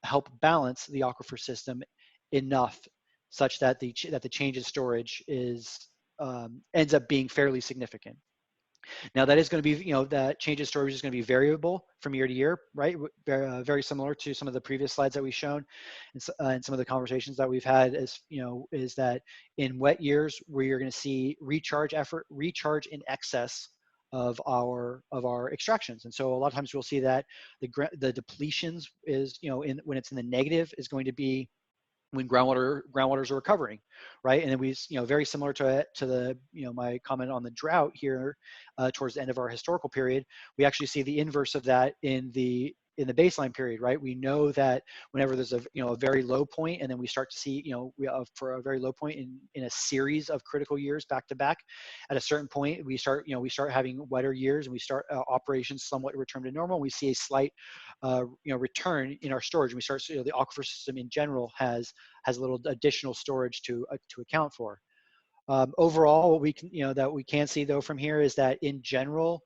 help balance the aquifer system enough such that the change in storage ends up being fairly significant. Now that is going to be, that change in storage is going to be variable from year to year, right? Very similar to some of the previous slides that we've shown, and some of the conversations that we've had is that in wet years where you're going to see recharge in excess of our extractions. And so a lot of times we'll see that the depletions is, when it's in the negative, is going to be when groundwaters are recovering, right? And then we, very similar to the, my comment on the drought here towards the end of our historical period, we actually see the inverse of that in the baseline period, right? We know that whenever there's a very low point, and then we start to see, for a very low point in a series of critical years back to back, at a certain point we start having wetter years, and we start operations somewhat return to normal. We see a slight return in our storage, and we start the aquifer system in general has a little additional storage to account for. Overall, what we can see though from here is that in general,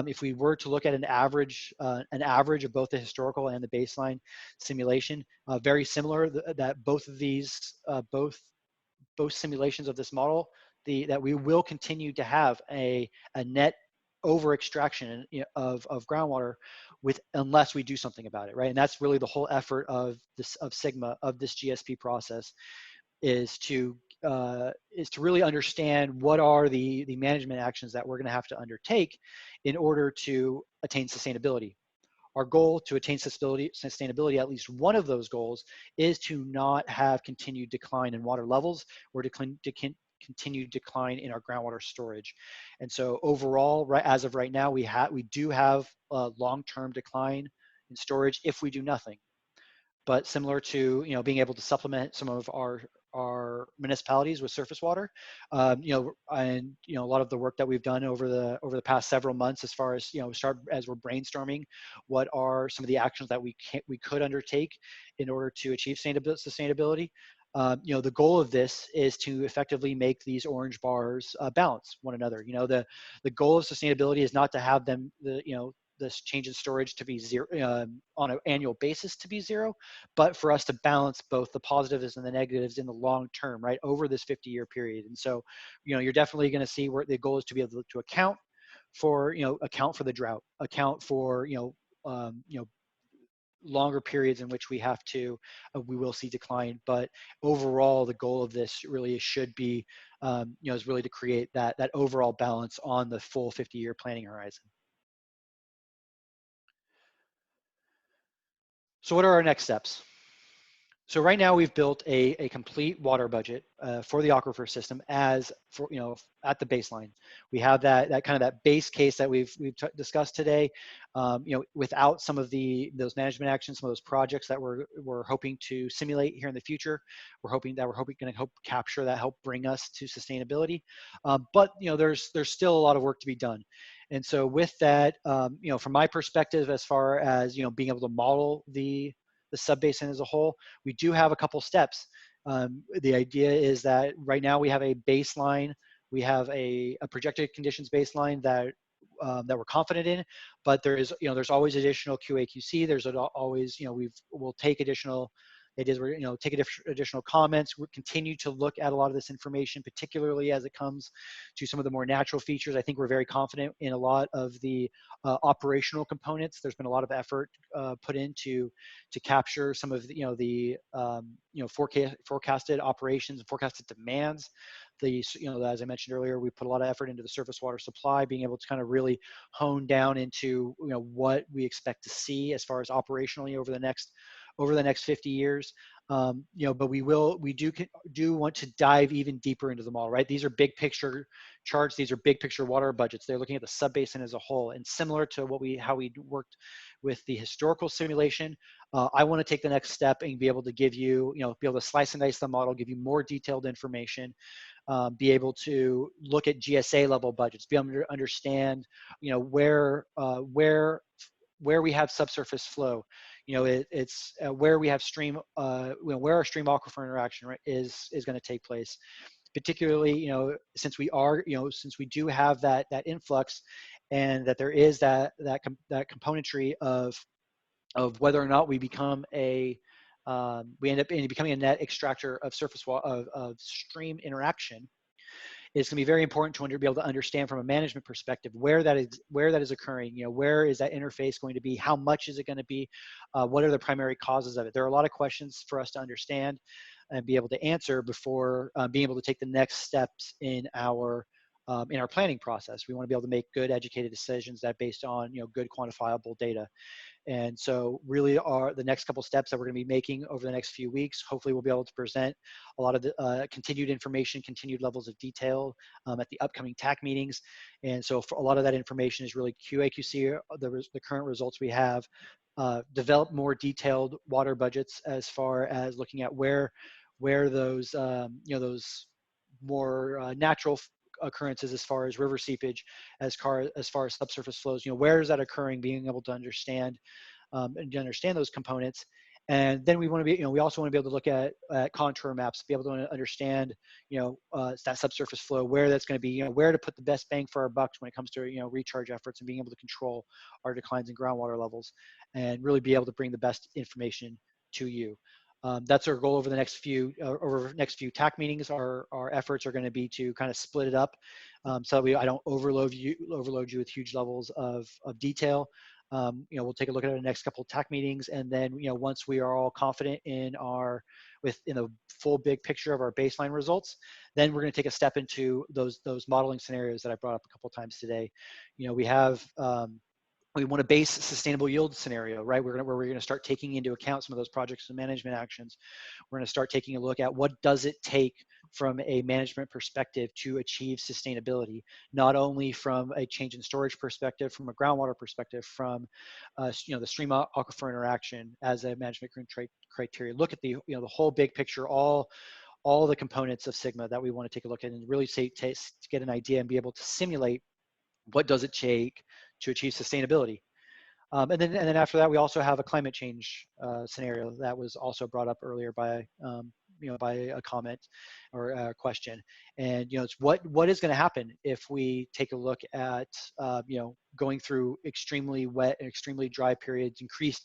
if we were to look at an average of both the historical and the baseline simulation, very similar, that both of these, both simulations of this model, that we will continue to have a net over extraction of groundwater unless we do something about it, right? And that's really the whole effort of Sigma, of this GSP process, is to really understand what are the management actions that we're going to have to undertake in order to attain sustainability. Our goal to attain sustainability, at least one of those goals, is to not have continued decline in water levels or continued decline in our groundwater storage. And so overall, right as of right now, we do have a long-term decline in storage if we do nothing. But similar to being able to supplement some of our municipalities with surface water, and a lot of the work that we've done over the past several months, as far as as we're brainstorming what are some of the actions that we could undertake in order to achieve sustainability. The goal of this is to effectively make these orange bars balance one another. The goal of sustainability is not to have them this change in storage to be zero on an annual basis to be zero, but for us to balance both the positives and the negatives in the long term, right, over this 50-year period. And so, you're definitely going to see where the goal is to be able to account for the drought, account for longer periods in which we will see decline. But overall, the goal of this really should be is really to create that overall balance on the full 50-year planning horizon. So what are our next steps? So right now we've built a complete water budget for the aquifer system at the baseline. We have that kind of that base case that we've discussed today. Without some of those management actions, some of those projects that we're hoping to simulate here in the future, we're hoping going to help capture that, help bring us to sustainability. But there's still a lot of work to be done. And so with that, from my perspective, as far as being able to model the subbasin as a whole, we do have a couple steps. The idea is that right now we have a baseline, we have a projected conditions baseline that we're confident in, but there's always additional QA/QC. There's always we'll take additional ideas. We're take additional comments. We'll continue to look at a lot of this information, particularly as it comes to some of the more natural features. I think we're very confident in a lot of the operational components. There's been a lot of effort put into to capture some of the forecasted operations and forecasted demands. As I mentioned earlier, we put a lot of effort into the surface water supply, being able to kind of really hone down into what we expect to see as far as operationally over the next 50 years. But we do want to dive even deeper into the model, right? These are big picture charts. These are big picture water budgets. They're looking at the subbasin as a whole. And similar to how we worked with the historical simulation, I want to take the next step and be able to give you, be able to slice and dice the model, give you more detailed information, be able to look at GSA level budgets, be able to understand, where we have subsurface flow. It's where we have stream, where our stream aquifer interaction, right, is going to take place. Particularly, since we do have that influx, and that there is that componentry of whether or not we become we end up becoming a net extractor of surface water of stream interaction. It's going to be very important to be able to understand from a management perspective where that is occurring. Where is that interface going to be? How much is it going to be? What are the primary causes of it? There are a lot of questions for us to understand and be able to answer before being able to take the next steps in our planning process. We want to be able to make good, educated decisions that based on good, quantifiable data. And so really the next couple steps that we're going to be making over the next few weeks, hopefully we'll be able to present a lot of the continued information, continued levels of detail at the upcoming TAC meetings. And so for a lot of that information is really QA/QC, the current results we have, develop more detailed water budgets as far as looking at where those, those more natural occurrences as far as river seepage, as far as subsurface flows, where is that occurring, being able to understand and to understand those components. And then we want to be, we also want to be able to look at contour maps, be able to understand, that subsurface flow, where that's going to be, where to put the best bang for our bucks when it comes to, recharge efforts, and being able to control our declines in groundwater levels, and really be able to bring the best information to you. That's our goal over the next few TAC meetings. Our efforts are going to be to kind of split it up, so that I don't overload you with huge levels of detail. we'll take a look at our next couple of TAC meetings, and then once we are all confident in the full big picture of our baseline results, then we're going to take a step into those modeling scenarios that I brought up a couple of times today. We have we want a base sustainable yield scenario, right? Where we're going to start taking into account some of those projects and management actions. We're going to start taking a look at what does it take from a management perspective to achieve sustainability, not only from a change in storage perspective, from a groundwater perspective, from the stream aquifer interaction as a management criteria. Look at the the whole big picture, all the components of Sigma that we want to take a look at, and really to get an idea and be able to simulate what does it take to achieve sustainability. And then after that, we also have a climate change scenario that was also brought up earlier by by a comment or a question. And it's what is going to happen if we take a look at going through extremely wet and extremely dry periods, increased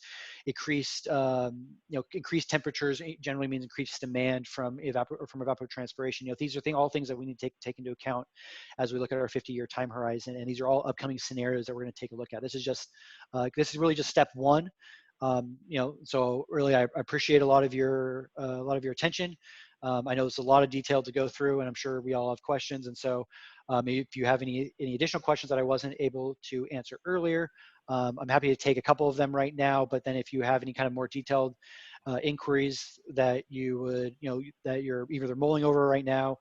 temperatures generally means increased demand from evapotranspiration. These are all things that we need to take into account as we look at our 50-year time horizon, and these are all upcoming scenarios that we're going to take a look at. This is really just step one. So really, I appreciate a lot of your attention. I know there's a lot of detail to go through, and I'm sure we all have questions. And so, if you have any additional questions that I wasn't able to answer earlier, I'm happy to take a couple of them right now. But then, if you have any kind of more detailed inquiries that you would, that you're either mulling over right now,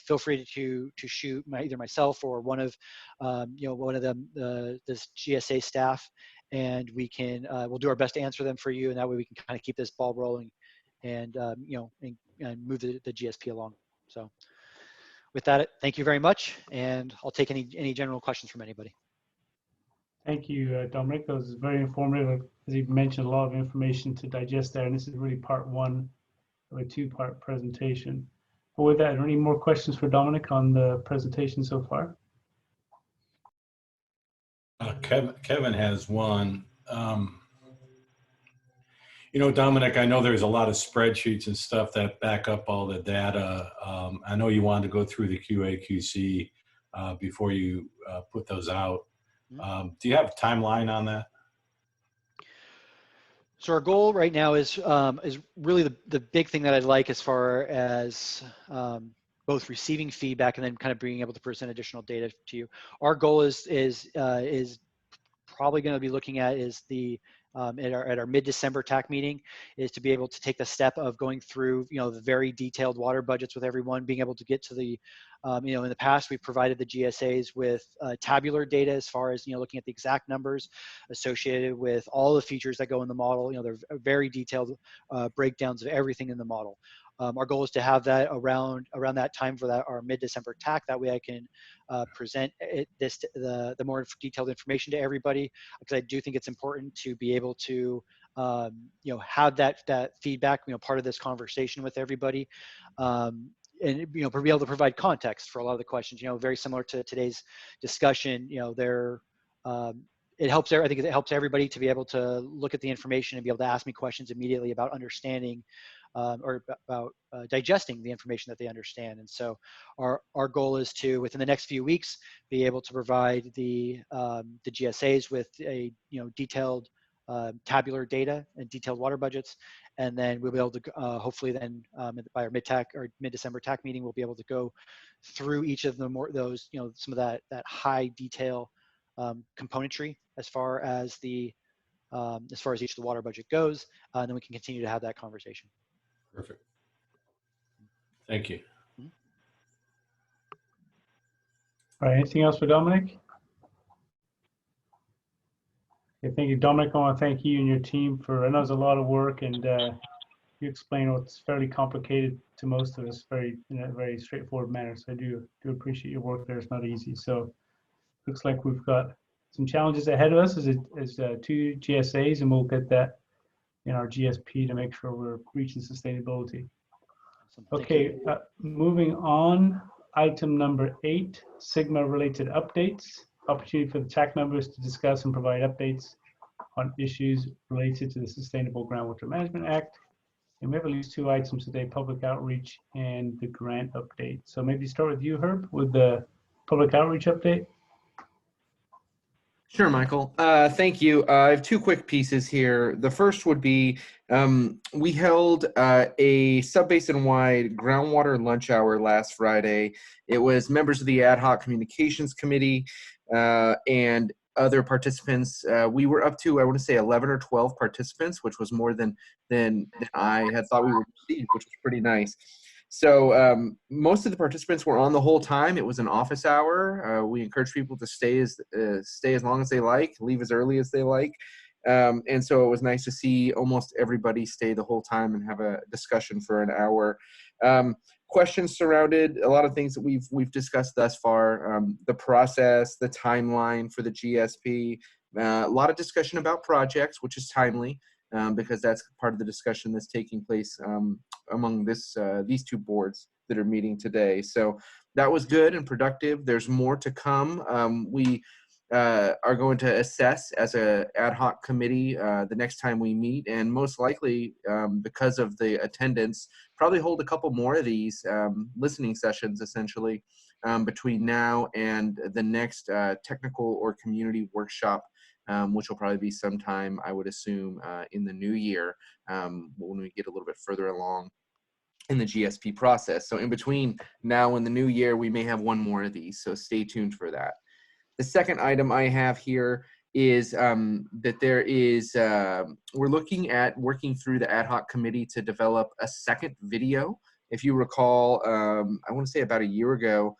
feel free to shoot either myself or one of this GSA staff, and we can we'll do our best to answer them for you, and that way we can kind of keep this ball rolling and and move the GSP along. So with that, thank you very much, and I'll take any general questions from anybody. Thank you, Dominic. That was very informative. As you mentioned, a lot of information to digest there, and this is really part one of a two-part presentation. But with that, are there any more questions for Dominic on the presentation so far? Kevin has one. Dominic, I know there's a lot of spreadsheets and stuff that back up all the data. I know you wanted to go through the QA/QC before you put those out. Do you have a timeline on that? So our goal right now is really the big thing that I'd like as far as both receiving feedback and then kind of being able to present additional data to you. Our goal is probably going to be looking at is at our mid-December TAC meeting is to be able to take the step of going through the very detailed water budgets with everyone, being able to get to the in the past we've provided the GSAs with tabular data as far as looking at the exact numbers associated with all the features that go in the model. They're very detailed breakdowns of everything in the model. Our goal is to have that around that time for our mid-December TAC. That way I can present the more detailed information to everybody, because I do think it's important to be able to have that feedback, part of this conversation with everybody, and be able to provide context for a lot of the questions. Very similar to today's discussion. It helps. I think it helps everybody to be able to look at the information and be able to ask me questions immediately about understanding or about digesting the information that they understand. And so our goal is to, within the next few weeks, be able to provide the GSAs with a detailed tabular data and detailed water budgets, and then we'll be able to hopefully then by our mid-TAC or mid-December TAC meeting, we'll be able to go through each of the those some of that high detail componentry as far as each of the water budget goes, and then we can continue to have that conversation. Perfect. Thank you. All right, anything else for Dominic? Okay, thank you, Dominic. I want to thank you and your team I know it's a lot of work, and you explain what's fairly complicated to most of us in a very straightforward manner. So I do appreciate your work there. It's not easy. So looks like we've got some challenges ahead of us as two GSAs, and we'll get that in our GSP to make sure we're reaching sustainability. Okay, moving on, item number 8, Sigma related updates. Opportunity for the TAC members to discuss and provide updates on issues related to the Sustainable Groundwater Management Act. And we have at least 2 items today, public outreach and the grant update. So maybe start with you, Herb, with the public outreach update. Sure, Michael. Thank you. I have two quick pieces here. The first would be we held a Subbasin-wide groundwater lunch hour last Friday. It was members of the Ad Hoc Communications Committee and other participants. We were up to, I want to say, 11 or 12 participants, which was more than I had thought we would receive, which was pretty nice. So most of the participants were on the whole time. It was an office hour. We encourage people to stay as long as they like, leave as early as they like. And so it was nice to see almost everybody stay the whole time and have a discussion for an hour. Questions surrounded a lot of things that we've discussed thus far, the process, the timeline for the GSP, a lot of discussion about projects, which is timely. Because that's part of the discussion that's taking place among these two boards that are meeting today. So that was good and productive. There's more to come. We are going to assess as a ad hoc committee the next time we meet, and most likely because of the attendance, probably hold a couple more of these listening sessions essentially between now and the next technical or community workshop, which will probably be sometime, I would assume, in the new year when we get a little bit further along in the GSP process. So in between now and the new year, we may have one more of these, so stay tuned for that. The second item I have here is that there is, we're looking at working through the ad hoc committee to develop a second video. If you recall, I want to say about a year ago,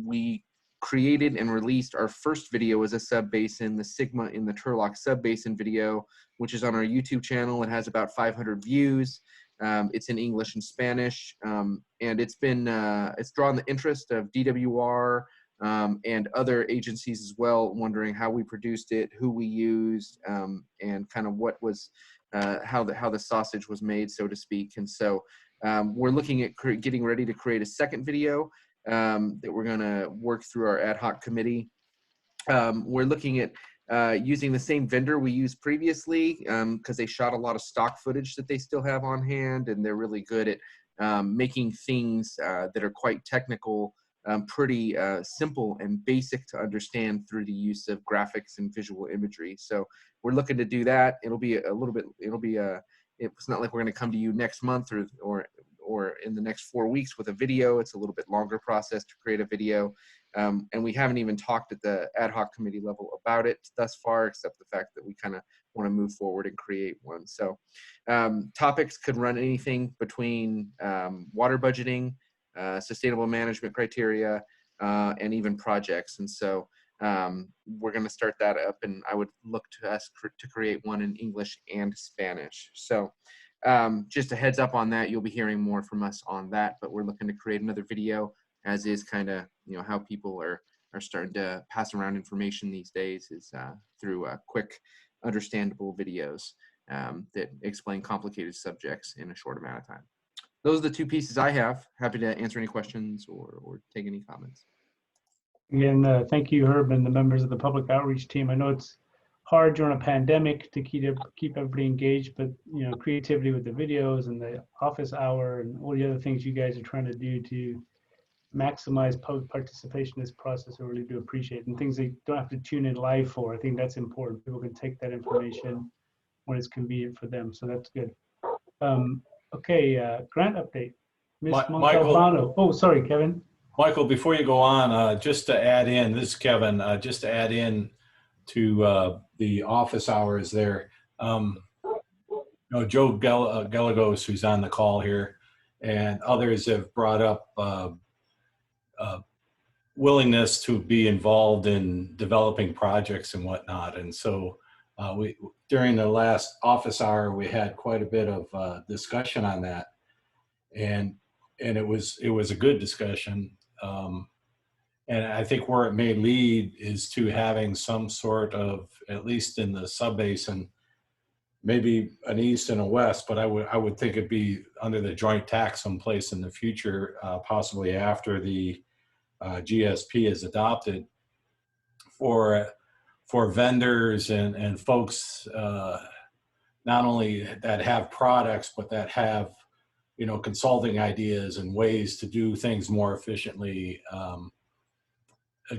we created and released our first video as a subbasin, the Sigma in the Turlock Subbasin video, which is on our YouTube channel. It has about 500 views. It's in English and Spanish, and it's drawn the interest of DWR and other agencies as well, wondering how we produced it, who we used, and kind of what was, how the sausage was made, so to speak. And so we're looking at getting ready to create a second video that we're going to work through our ad hoc committee. We're looking at using the same vendor we used previously because they shot a lot of stock footage that they still have on hand, and they're really good at making things that are quite technical pretty simple and basic to understand through the use of graphics and visual imagery. So we're looking to do that. It'll be a little bit, it's not like we're going to come to you next month or in the next 4 weeks with a video. It's a little bit longer process to create a video. And we haven't even talked at the ad hoc committee level about it thus far, except the fact that we kind of want to move forward and create one. So topics could run anything between water budgeting, sustainable management criteria, and even projects. And so we're going to start that up, and I would look to us to create one in English and Spanish. So just a heads up on that, you'll be hearing more from us on that, but we're looking to create another video, as is kind of, how people are starting to pass around information these days is through quick, understandable videos that explain complicated subjects in a short amount of time. Those are the two pieces I have. Happy to answer any questions or take any comments. Again, thank you, Herb, and the members of the public outreach team. I know it's hard during a pandemic to keep everybody engaged, but creativity with the videos and the office hour and all the other things you guys are trying to do to maximize public participation in this process, I really do appreciate it. And things they don't have to tune in live for. I think that's important. People can take that information when it's convenient for them. So that's good. Okay, grant update. Ms. Montalbano. Oh, sorry, Kevin. Michael, before you go on, just to add in, this is Kevin, just to add in to the office hours there. Joe Gallegos, who's on the call here, and others have brought up willingness to be involved in developing projects and whatnot. And so during the last office hour, we had quite a bit of discussion on that, and it was a good discussion. And I think where it may lead is to having some sort of, at least in the subbasin, maybe an east and a west, but I would think it'd be under the joint tax someplace in the future, possibly after the GSP is adopted, for vendors and folks not only that have products, but that have consulting ideas and ways to do things more efficiently.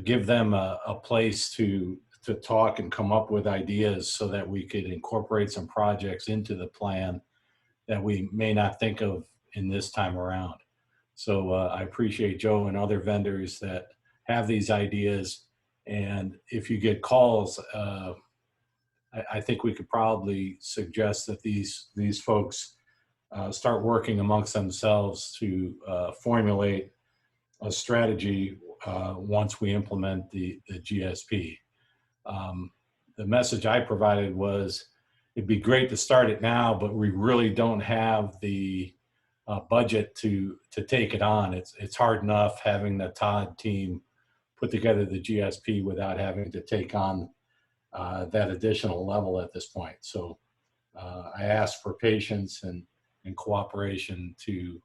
Give them a place to to talk and come up with ideas so that we could incorporate some projects into the plan that we may not think of in this time around. So I appreciate Joe and other vendors that have these ideas. And if you get calls, I think we could probably suggest that these folks start working amongst themselves to formulate a strategy once we implement the GSP. The message I provided was it'd be great to start it now, but we really don't have the budget to take it on. It's hard enough having the Todd team put together the GSP without having to take on that additional level at this point. So I ask for patience and cooperation to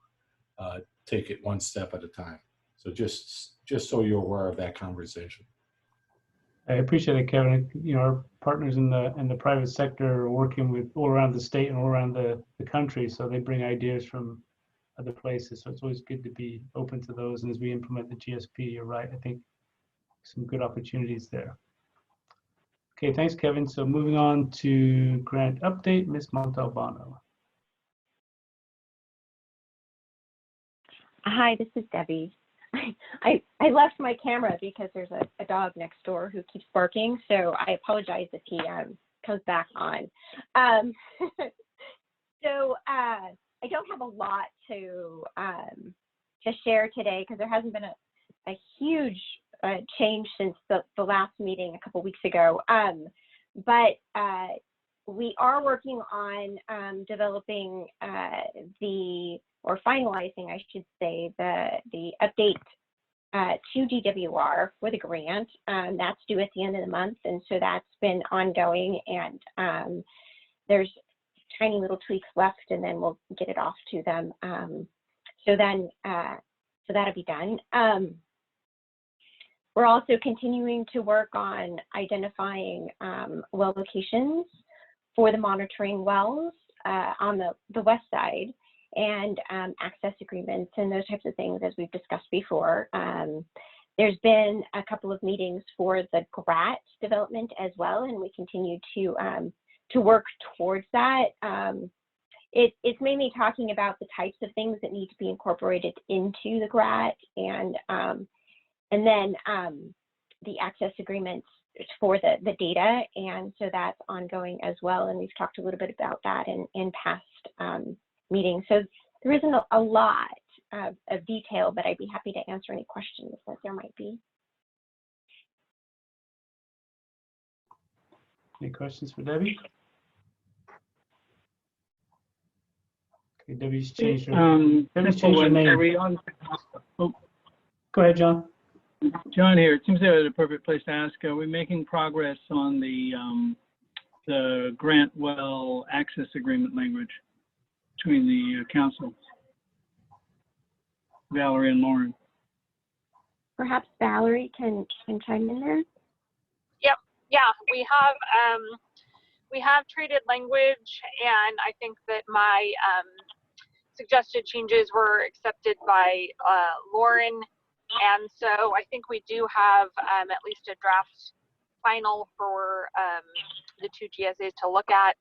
take it one step at a time. So just so you're aware of that conversation. I appreciate it, Kevin. Our partners in the private sector are working with all around the state and all around the country, so they bring ideas from other places. So it's always good to be open to those. And as we implement the GSP, you're right, I think some good opportunities there. Okay, thanks, Kevin. So moving on to grant update, Ms. Montalbano. Hi, this is Debbie. I left my camera because there's a dog next door who keeps barking, so I apologize if he comes back on. So I don't have a lot to share today because there hasn't been a huge change since the last meeting a couple weeks ago. But we are working on developing or finalizing, I should say, the update to DWR for the grant. That's due at the end of the month, and so that's been ongoing, and there's tiny little tweaks left, and then we'll get it off to them. So that'll be done. We're also continuing to work on identifying well locations for the monitoring wells on the west side, and access agreements and those types of things, as we've discussed before. There's been a couple of meetings for the GRAT development as well, and we continue to work towards that. It's mainly talking about the types of things that need to be incorporated into the GRAT, and then the access agreements for the data, and so that's ongoing as well. And we've talked a little bit about that in past meeting. So there isn't a lot of detail, but I'd be happy to answer any questions that there might be. Any questions for Debbie? Okay, Debbie's changed her name. Are we on? Oh, go ahead, John. John here. It seems like a perfect place to ask. Are we making progress on the grant well access agreement language between the council, Valerie and Lauren? Perhaps Valerie can chime in there. Yep. Yeah, we have traded language, and I think that my suggested changes were accepted by Lauren, and so I think we do have at least a draft final for the two GSAs to look at.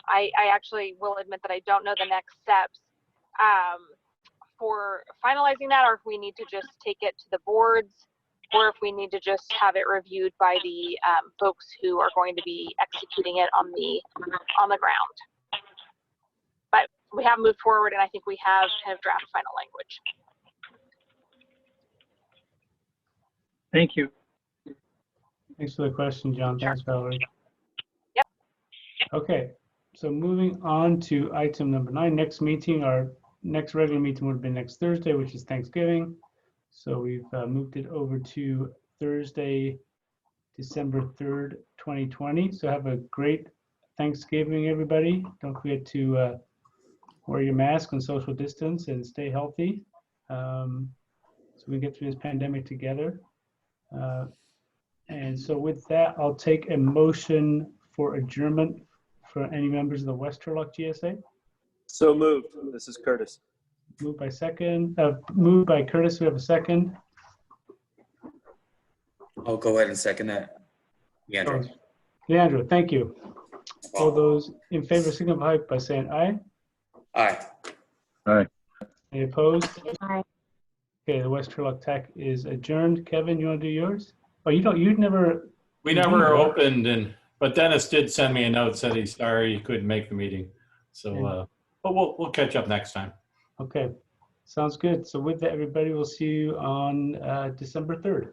I actually will admit that I don't know the next steps for finalizing that, or if we need to just take it to the boards, or if we need to just have it reviewed by the folks who are going to be executing it on the ground. But we have moved forward, and I think we have kind of draft final language. Thank you. Thanks for the question, John. Thanks, Valerie. Yep. Okay, so moving on to item number 9, next meeting. Our next regular meeting would have been next Thursday, which is Thanksgiving. So we've moved it over to Thursday, December 3rd, 2020. So have a great Thanksgiving, everybody. Don't forget to wear your mask and social distance and stay healthy, so we can get through this pandemic together. And so with that, I'll take a motion for adjournment for any members of the West Turlock GSA. So moved. This is Curtis. Moved by Curtis. We have a second. I'll go ahead and second that. Leandro. Leandro, thank you. All those in favor signify by saying aye. Aye. Aye. Any opposed? Aye. Okay, the West Turlock Tech is adjourned. Kevin, you want to do yours? Oh, you'd never. We never opened, but Dennis did send me a note, said he's sorry he couldn't make the meeting. So, but we'll catch up next time. Okay, sounds good. So with that, everybody, we'll see you on December 3rd.